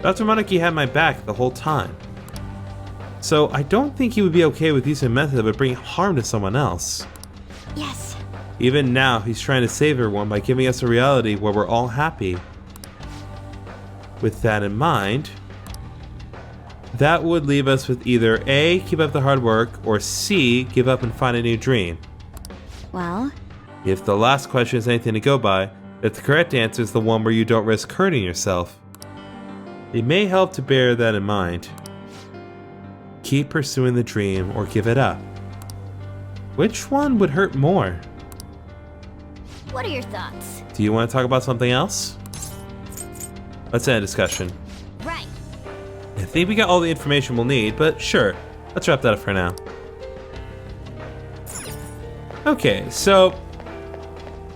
Dr. Maruki had my back the whole time. So I don't think he would be okay with using a method that would bring harm to someone else. Yes. Even now, he's trying to save everyone by giving us a reality where we're all happy. With that in mind, that would leave us with either A, keep up the hard work, or C, give up and find a new dream. Well? If the last question is anything to go by, if the correct answer is the one where you don't risk hurting yourself. It may help to bear that in mind. Keep pursuing the dream or give it up. Which one would hurt more? What are your thoughts? Do you want to talk about something else? Let's end the discussion. Right. I think we got all the information we'll need, but sure, let's wrap that up for now. Okay, so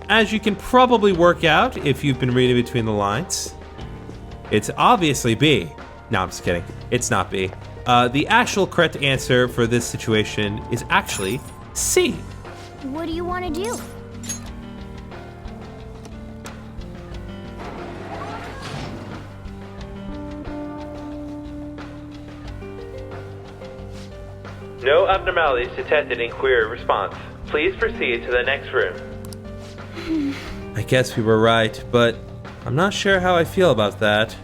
as you can probably work out if you've been reading between the lines, it's obviously B. No, I'm just kidding. It's not B. The actual correct answer for this situation is actually C. What do you want to do? No abnormalities detected in query response. Please proceed to the next room. I guess we were right, but I'm not sure how I feel about that.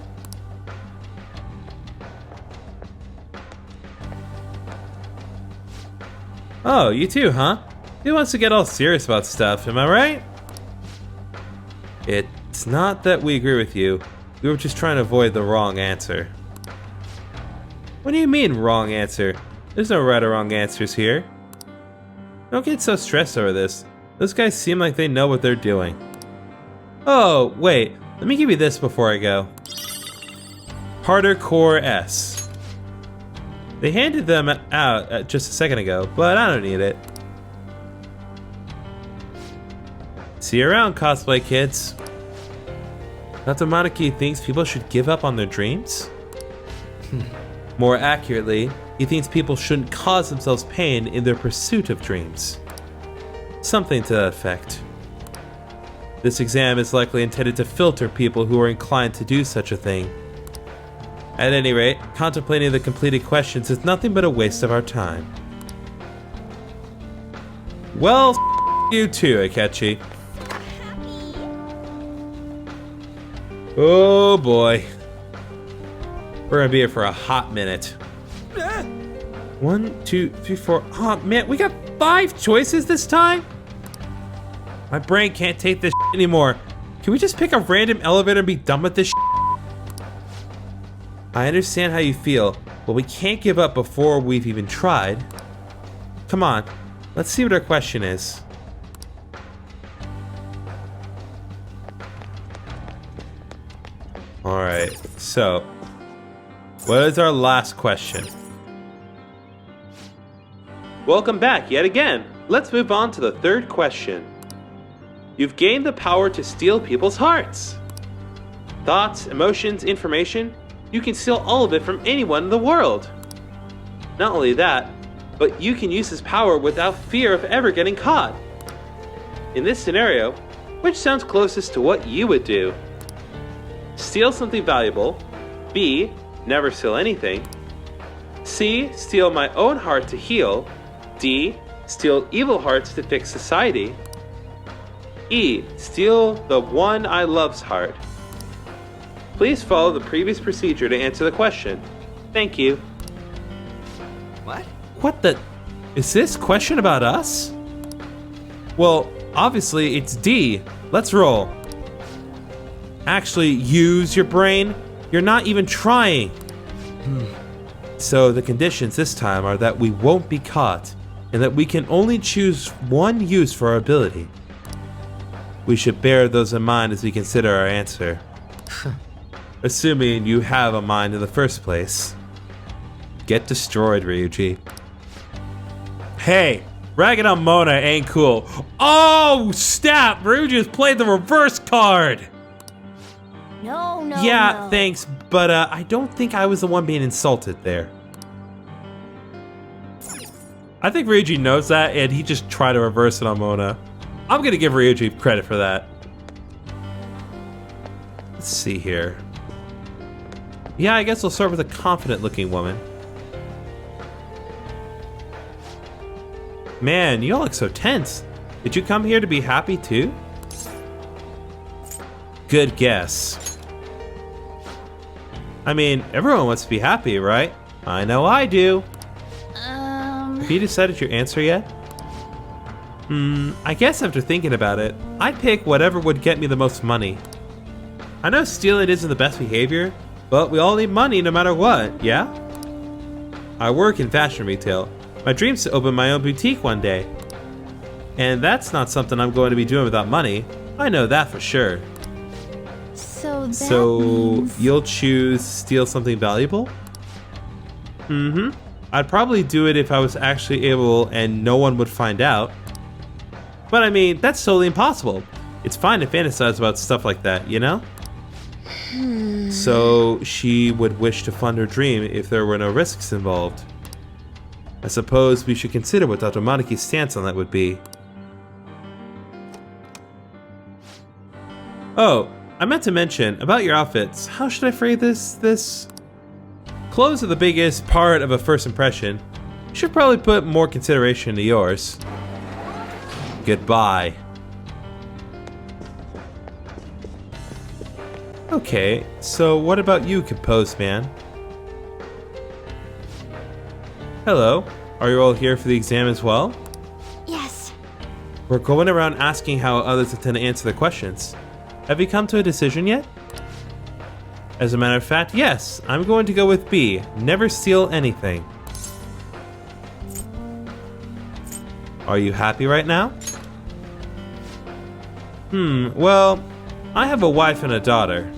Oh, you too, huh? Who wants to get all serious about stuff, am I right? It's not that we agree with you. We were just trying to avoid the wrong answer. What do you mean, wrong answer? There's no right or wrong answers here. Don't get so stressed over this. Those guys seem like they know what they're doing. Oh, wait. Let me give you this before I go. Harder Core S. They handed them out just a second ago, but I don't need it. See you around, cosplay kids. Dr. Maruki thinks people should give up on their dreams? More accurately, he thinks people shouldn't cause themselves pain in their pursuit of dreams. Something to that effect. This exam is likely intended to filter people who are inclined to do such a thing. At any rate, contemplating the completed questions is nothing but a waste of our time. Well, you too, Akechi. Oh boy. We're gonna be here for a hot minute. 1, 2, 3, 4. Oh man, we got 5 choices this time? My brain can't take this anymore. Can we just pick a random elevator and be done with this? I understand how you feel, but we can't give up before we've even tried. Come on, let's see what our question is. Alright, so what is our last question? Welcome back yet again. Let's move on to the third question. You've gained the power to steal people's hearts. Thoughts, emotions, information, you can steal all of it from anyone in the world. Not only that, but you can use this power without fear of ever getting caught. In this scenario, which sounds closest to what you would do? Steal something valuable. B, never steal anything. C, steal my own heart to heal. D, steal evil hearts to fix society. E, steal the one I love's heart. Please follow the previous procedure to answer the question. Thank you. What? What the? Is this question about us? Well, obviously it's D. Let's roll. Actually, use your brain. You're not even trying. So the conditions this time are that we won't be caught, and that we can only choose one use for our ability. We should bear those in mind as we consider our answer. Assuming you have a mind in the first place. Get destroyed, Ryuji. Hey, ragging on Mona ain't cool. Oh, snap! Ryuji just played the reverse card! No, no, Yeah, no. thanks, but I don't think I was the one being insulted there. I think Ryuji knows that, and he just tried to reverse it on Mona. I'm gonna give Ryuji credit for that. Let's see here. Yeah, I guess we'll start with a confident-looking woman. Man, you all look so tense. Did you come here to be happy too? Good guess. I mean, everyone wants to be happy, right? I know I do. Have you decided your answer yet? I guess after thinking about it, I'd pick whatever would get me the most money. I know stealing isn't the best behavior, but we all need money no matter what, yeah? I work in fashion retail. My dream's to open my own boutique one day. And that's not something I'm going to be doing without money. I know that for sure. So that So means... you'll choose steal something valuable? I'd probably do it if I was actually able and no one would find out. But I mean, that's totally impossible. It's fine to fantasize about stuff like that, you know? So she would wish to fund her dream if there were no risks involved. I suppose we should consider what Dr. Maruki's stance on that would be. Oh, I meant to mention, about your outfits, how should I phrase this? Clothes are the biggest part of a first impression. You should probably put more consideration into yours. Goodbye. Okay, so what about you, composed man? Hello, are you all here for the exam as well? Yes. We're going around asking how others intend to answer the questions. Have you come to a decision yet? As a matter of fact, yes, I'm going to go with B. Never steal anything. Are you happy right now? Well, I have a wife and a daughter.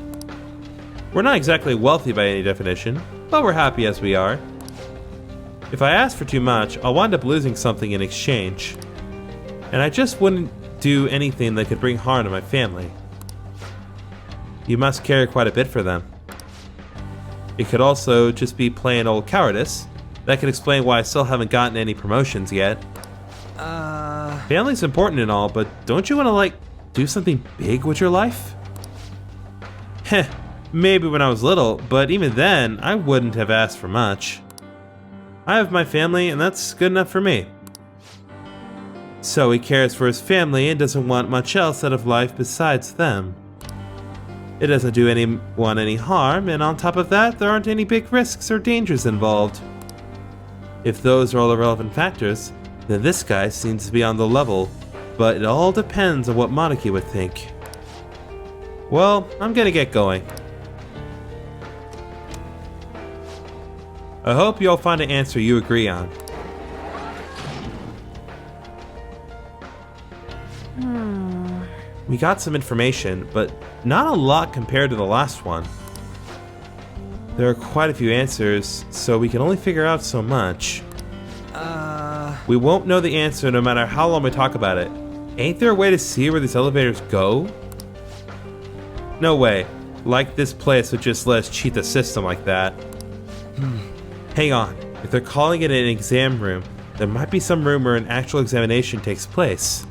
We're not exactly wealthy by any definition, but we're happy as we are. If I ask for too much, I'll wind up losing something in exchange. And I just wouldn't do anything that could bring harm to my family. You must care quite a bit for them. It could also just be plain old cowardice. That could explain why I still haven't gotten any promotions yet. Family's important and all, but don't you want to, like, do something big with your life? Heh, maybe when I was little, but even then, I wouldn't have asked for much. I have my family, and that's good enough for me. So he cares for his family and doesn't want much else out of life besides them. It doesn't do anyone any harm, and on top of that, there aren't any big risks or dangers involved. If those are all the relevant factors, then this guy seems to be on the level, but it all depends on what Maruki would think. Well, I'm gonna get going. I hope you'll find an answer you agree on. We got some information, but not a lot compared to the last one. There are quite a few answers, so we can only figure out so much. We won't know the answer no matter how long we talk about it. Ain't there a way to see where these elevators go? No way. Like this place would just let us cheat the system like that. Hang on. If they're calling it an exam room, there might be some room where an actual examination takes place.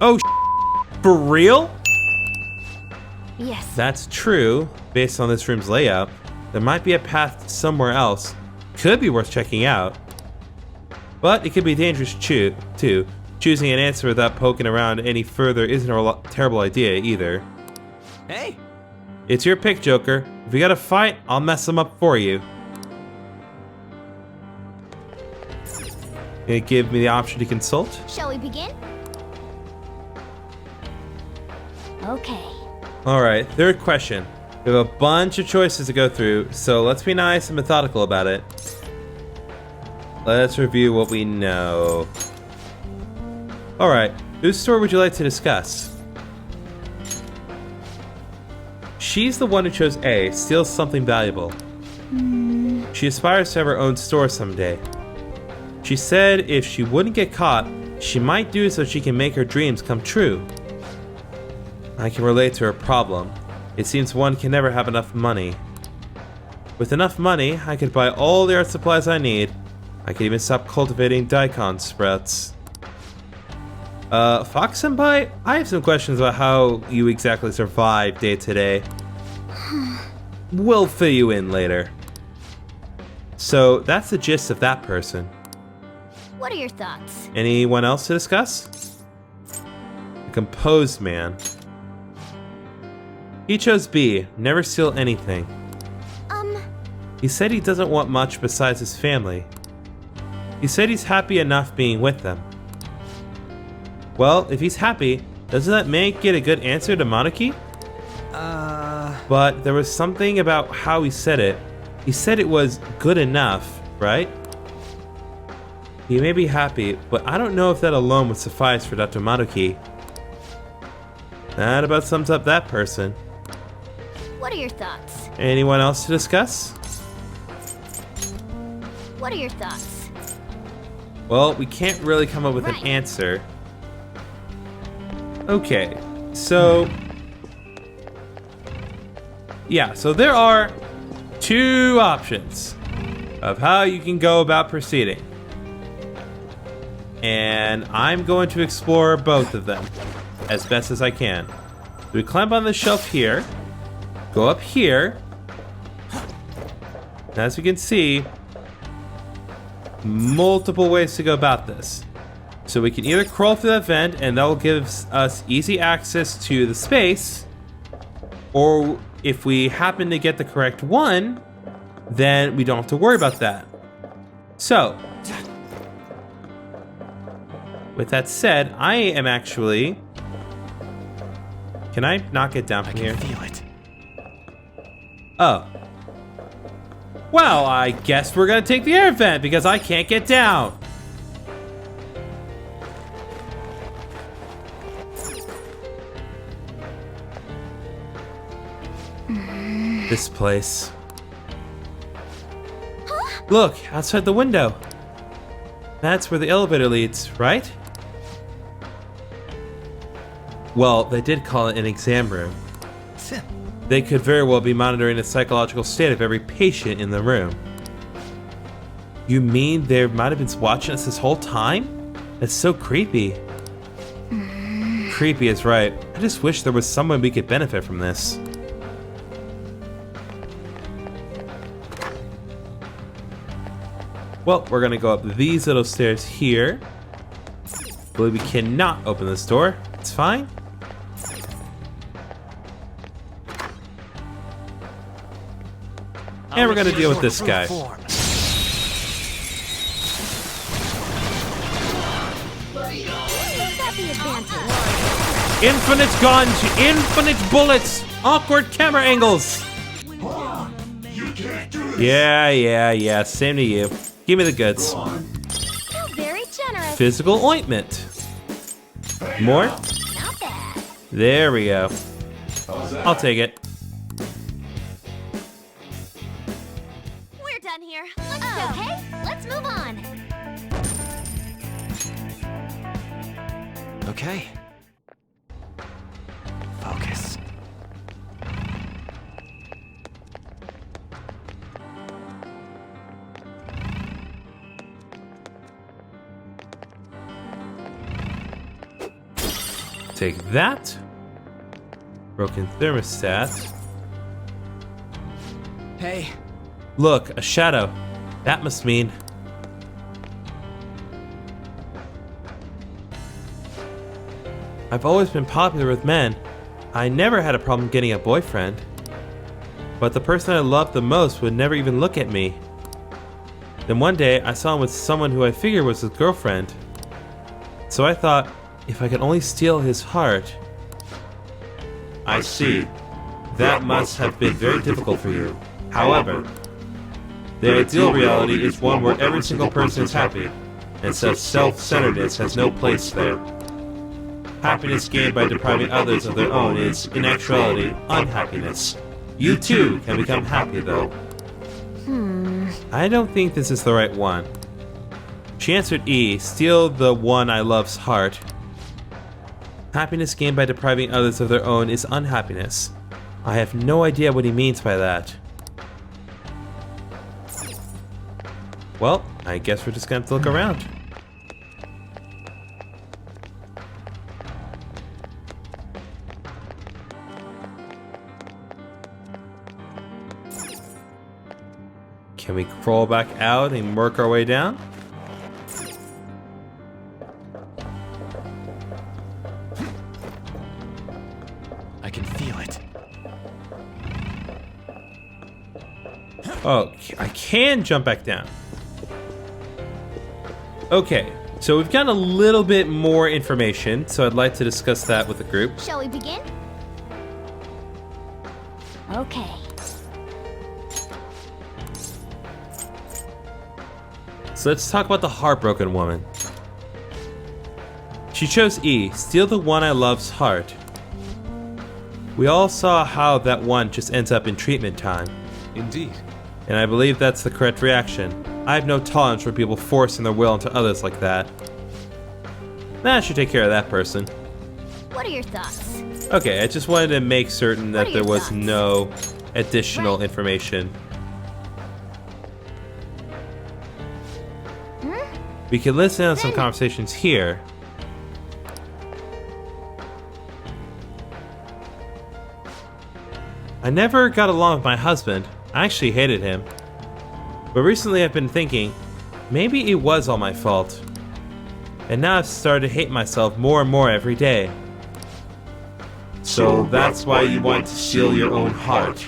Oh, for real? Yes. That's true. Based on this room's layout, there might be a path somewhere else. Could be worth checking out. But it could be dangerous too. Choosing an answer without poking around any further isn't a terrible idea either. Hey! It's your pick, Joker. If we gotta fight, I'll mess them up for you. It give me the option to consult? Shall we begin? Okay. Alright, third question. We have a bunch of choices to go through, so let's be nice and methodical about it. Let's review what we know. Alright, whose story would you like to discuss? She's the one who chose A, steals something valuable. She aspires to have her own store someday. She said if she wouldn't get caught, she might do so she can make her dreams come true. I can relate to her problem. It seems one can never have enough money. With enough money, I could buy all the art supplies I need. I could even stop cultivating daikon sprouts. Fox Senpai, I have some questions about how you exactly survive day to day. We'll fill you in later. So that's the gist of that person. What are your thoughts? Anyone else to discuss? The composed man. He chose B, never steal anything. He said he doesn't want much besides his family. He said he's happy enough being with them. Well, if he's happy, doesn't that make it a good answer to Maruki? But there was something about how he said it. He said it was good enough, right? He may be happy, but I don't know if that alone would suffice for Dr. Maruki. That about sums up that person. What are your thoughts? Anyone else to discuss? What are your thoughts? Well, we can't really come up with an Right. answer. Okay, so... yeah, so there are two options of how you can go about proceeding. And I'm going to explore both of them as best as I can. We climb on the shelf here, go up here. As we can see, multiple ways to go about this. So we can either crawl through that vent and that will give us easy access to the space, or if we happen to get the correct one, then we don't have to worry about that. So, with that said, I am actually... Can I not get down from here? I can feel it. Oh. Well, I guess we're gonna take the air vent because I can't get down. This place. Look, outside the window. That's where the elevator leads, right? Well, they did call it an exam room. They could very well be monitoring the psychological state of every patient in the room. You mean they might have been watching us this whole time? That's so creepy. Creepy is right. I just wish there was someone we could benefit from this. Well, we're gonna go up these little stairs here. But we cannot open this door. It's fine. And we're gonna deal with this guy. Infinite guns, infinite bullets, awkward camera angles. Yeah, same to you. Give me the goods. How very generous. Physical ointment. More? Not bad. There we go. I'll take it. We're done here. Let's go. Okay, let's move on. Okay. Focus. Take that. Broken thermostat. Hey, Look, a shadow. That must mean... I've always been popular with men. I never had a problem getting a boyfriend. But the person I loved the most would never even look at me. Then one day, I saw him with someone who I figured was his girlfriend. So I thought, if I could only steal his heart... I see. That must have been very difficult for you. However, the ideal reality is one where every single person is happy, and such self-centeredness has no place there. Happiness gained by depriving others of their own is, in actuality, unhappiness. You too can become happy, though. I don't think this is the right one. She answered E, steal the one I love's heart. Happiness gained by depriving others of their own is unhappiness. I have no idea what he means by that. Well, I guess we're just gonna have to look around. Can we crawl back out and work our way down? I can feel it. Oh, I can jump back down. Okay, so we've got a little bit more information, so I'd like to discuss that with the group. Shall we begin? Okay. So let's talk about the heartbroken woman. She chose E, steal the one I love's heart. We all saw how that one just ends up in treatment time. Indeed. And I believe that's the correct reaction. I have no tolerance for people forcing their will onto others like that. That should take care of that person. What are your thoughts? Okay, I just wanted to make certain that What are there your was thoughts? no additional information. We can listen to some conversations here. I never got along with my husband. I actually hated him. But recently I've been thinking, maybe it was all my fault. And now I've started to hate myself more and more every day. So that's why you want to steal your own heart.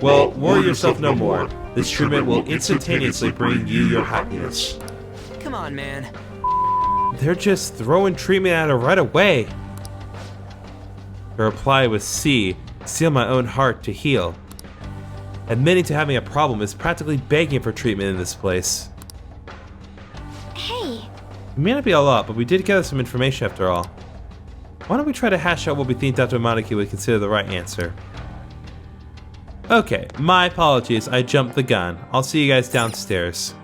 Well, worry yourself no more. This treatment will instantaneously bring you your happiness. come on, man. They're just throwing treatment at her right away. Her reply was C, steal my own heart to heal. Admitting to having a problem is practically begging for treatment in this place. Hey, It may not be a lot, but we did gather some information after all. Why don't we try to hash out what we think Dr. Maruki would consider the right answer? Okay, my apologies. I jumped the gun. I'll see you guys downstairs.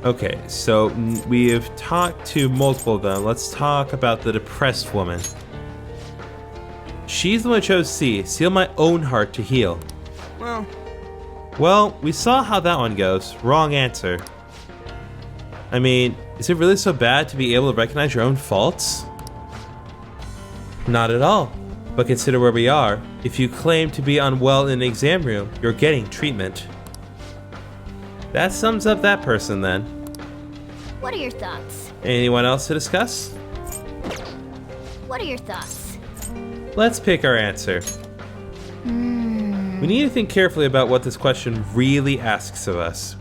Okay, so we have talked to multiple of them. Let's talk about the depressed woman. She's the one who chose C. Seal my own heart to heal. Well, we saw how that one goes. Wrong answer. I mean, is it really so bad to be able to recognize your own faults? Not at all. But consider where we are. If you claim to be unwell in an exam room, you're getting treatment. That sums up that person then. What are your thoughts? Anyone else to discuss? What are your thoughts? Let's pick our answer. We need to think carefully about what this question really asks of us.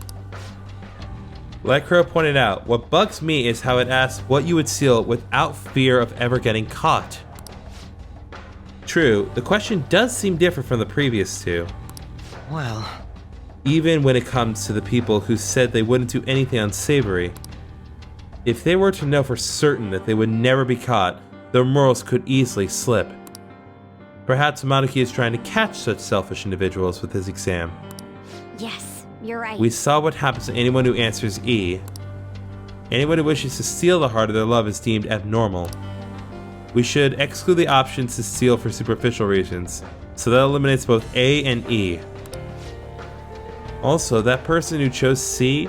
Like Crow pointed out, what bugs me is how it asks what you would seal without fear of ever getting caught. True, the question does seem different from the previous two. Well, Even when it comes to the people who said they wouldn't do anything unsavory. If they were to know for certain that they would never be caught, their morals could easily slip. Perhaps Maruki is trying to catch such selfish individuals with his exam. Yes, you're right. We saw what happens to anyone who answers E. Anyone who wishes to steal the heart of their love is deemed abnormal. We should exclude the options to steal for superficial reasons, so that eliminates both A and E. Also, that person who chose C,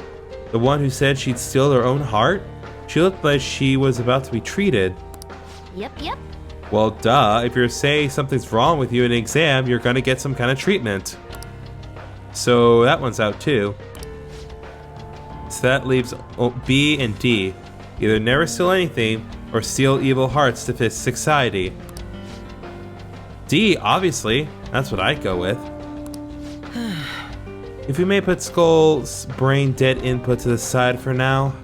the one who said she'd steal their own heart, she looked like she was about to be treated. Yep. Well, duh, if you're saying something's wrong with you in an exam, you're gonna get some kind of treatment. So that one's out too. So that leaves B and D. Either never steal anything, or steal evil hearts to fit society. D, obviously. That's what I'd go with. If we may put Skull's brain dead input to the side for now.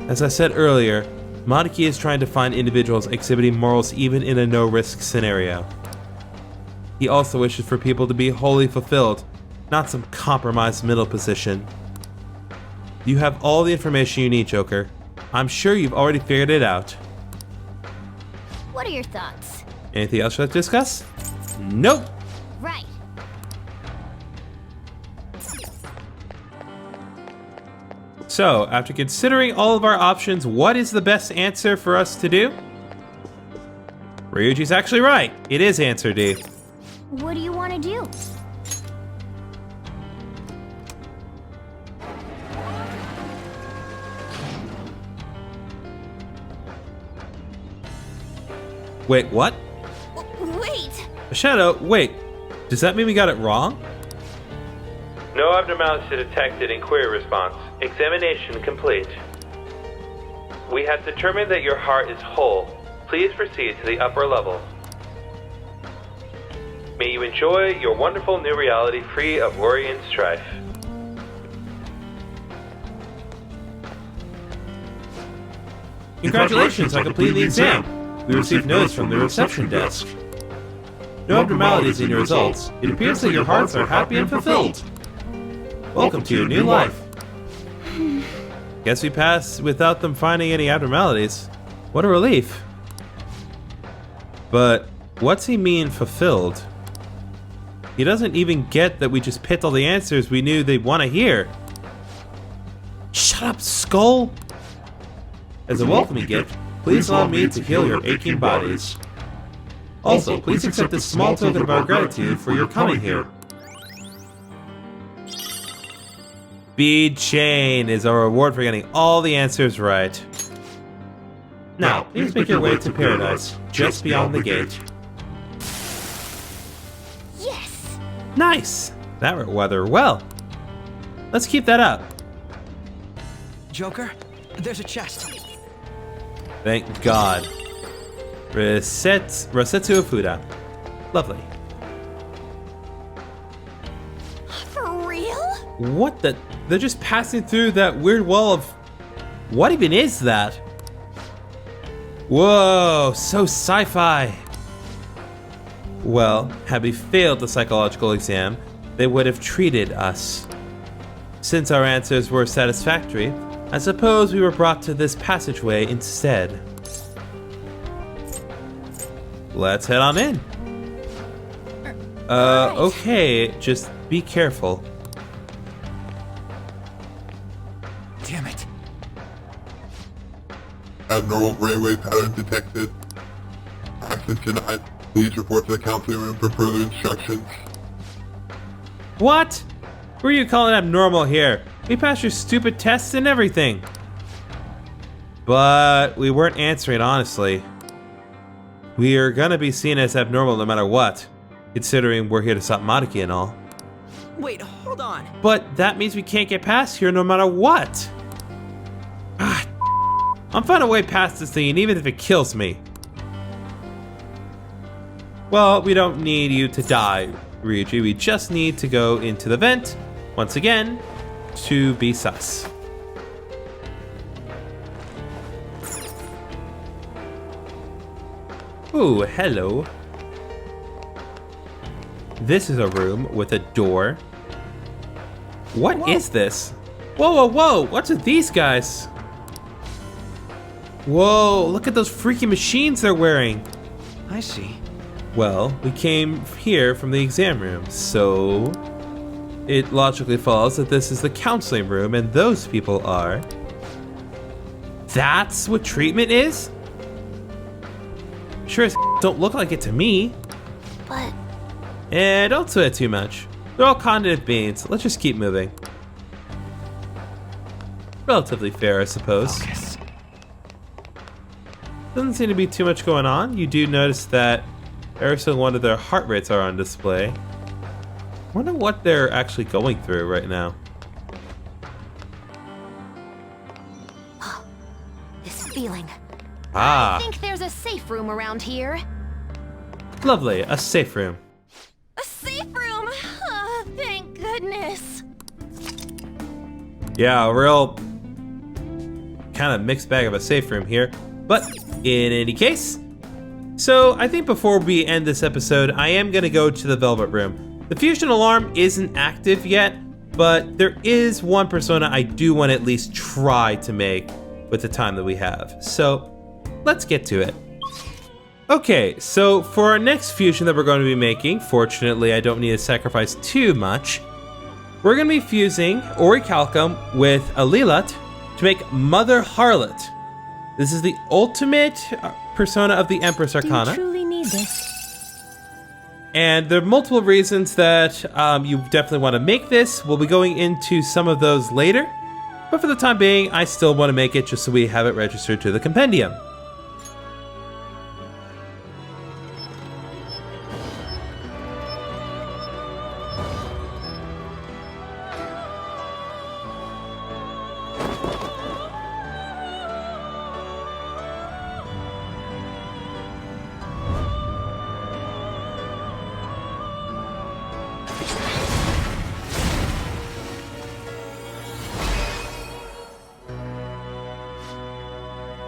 As I said earlier, Maruki is trying to find individuals exhibiting morals even in a no-risk scenario. He also wishes for people to be wholly fulfilled, not some compromised middle position. You have all the information you need, Joker. I'm sure you've already figured it out. What are your thoughts? Anything else you'd like to discuss? Nope. Right. So, after considering all of our options, what is the best answer for us to do? Ryuji's actually right. It is answer D. What do you want to do? Wait, what? Wait! Shadow, wait. Does that mean we got it wrong? No abnormalities detected in query response. Examination complete. We have determined that your heart is whole. Please proceed to the upper level. May you enjoy your wonderful new reality free of worry and strife. Congratulations on completing the exam. We received notice from the reception desk. No abnormalities in your results. It appears that your hearts are happy and fulfilled. Welcome to your new life. Guess we passed without them finding any abnormalities. What a relief. But what's he mean fulfilled? He doesn't even get that we just picked all the answers we knew they'd want to hear. Shut up, Skull! As a welcoming gift, please allow me to heal your aching bodies. Also, please accept this small token of our gratitude for your coming here. Bead Chain is our reward for getting all the answers right. Now, please make your way to paradise, just beyond the gate. Yes! Nice! That went rather well. Let's keep that up. Joker, there's a chest. Thank God. Rosetsu Fuda. Lovely. For real? What the? They're just passing through that weird wall of... What even is that? Whoa, so sci-fi. Well, had we failed the psychological exam, they would have treated us. Since our answers were satisfactory, I suppose we were brought to this passageway instead. Let's head on in. Okay, just be careful. Damn it. Abnormal brainwave pattern detected. Access denied. Please report to the counseling room for further instructions. What? Who are you calling abnormal here? We passed your stupid tests and everything. But we weren't answering honestly. We are gonna be seen as abnormal no matter what, considering we're here to stop Maruki and all. Wait, hold on. But that means we can't get past here no matter what. Ah, I'm finding a way past this thing, even if it kills me. Well, we don't need you to die, Ryuji. We just need to go into the vent, once again, to be sus. Ooh, hello. This is a room with a door. What is this? Whoa, whoa, whoa! What's with these guys? Whoa, look at those freaky machines they're wearing. I see. Well, we came here from the exam room, so it logically follows that this is the counseling room, and those people are... That's what treatment is? Sure as don't look like it to me. But Don't sweat too much. They're all cognitive beings. Let's just keep moving. Relatively fair, I suppose. Focus. Doesn't seem to be too much going on. You do notice that every single one of their heart rates are on display. Wonder what they're actually going through right now. this feeling. Ah, I think there's a safe room around here. lovely. A safe room. A safe room! Oh, thank goodness. Yeah, a real kind of mixed bag of a safe room here. But in any case, so I think before we end this episode, I am going to go to the Velvet Room. The fusion alarm isn't active yet, but there is one persona I do want to at least try to make with the time that we have. So let's get to it. Okay, so for our next fusion that we're going to be making, fortunately I don't need to sacrifice too much. We're going to be fusing Orichalcum with Alilat to make Mother Harlot. This is the ultimate persona of the Empress Arcana. Do you truly need this? And there are multiple reasons that you definitely want to make this. We'll be going into some of those later. But for the time being, I still want to make it just so we have it registered to the compendium.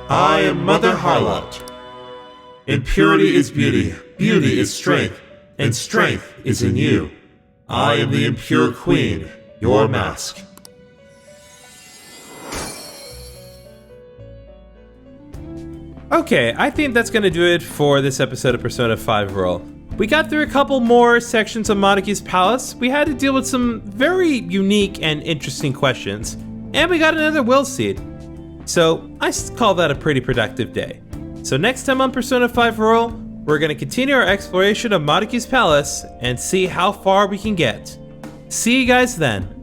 I am Mother Harlot. Impurity is beauty, beauty is strength, and strength is in you. I am the impure queen, your mask. Okay, I think that's going to do it for this episode of Persona 5 Royal. We got through a couple more sections of Maruki's palace. We had to deal with some very unique and interesting questions. And we got another will seed. So I call that a pretty productive day. So next time on Persona 5 Royal, we're going to continue our exploration of Maruki's palace and see how far we can get. See you guys then.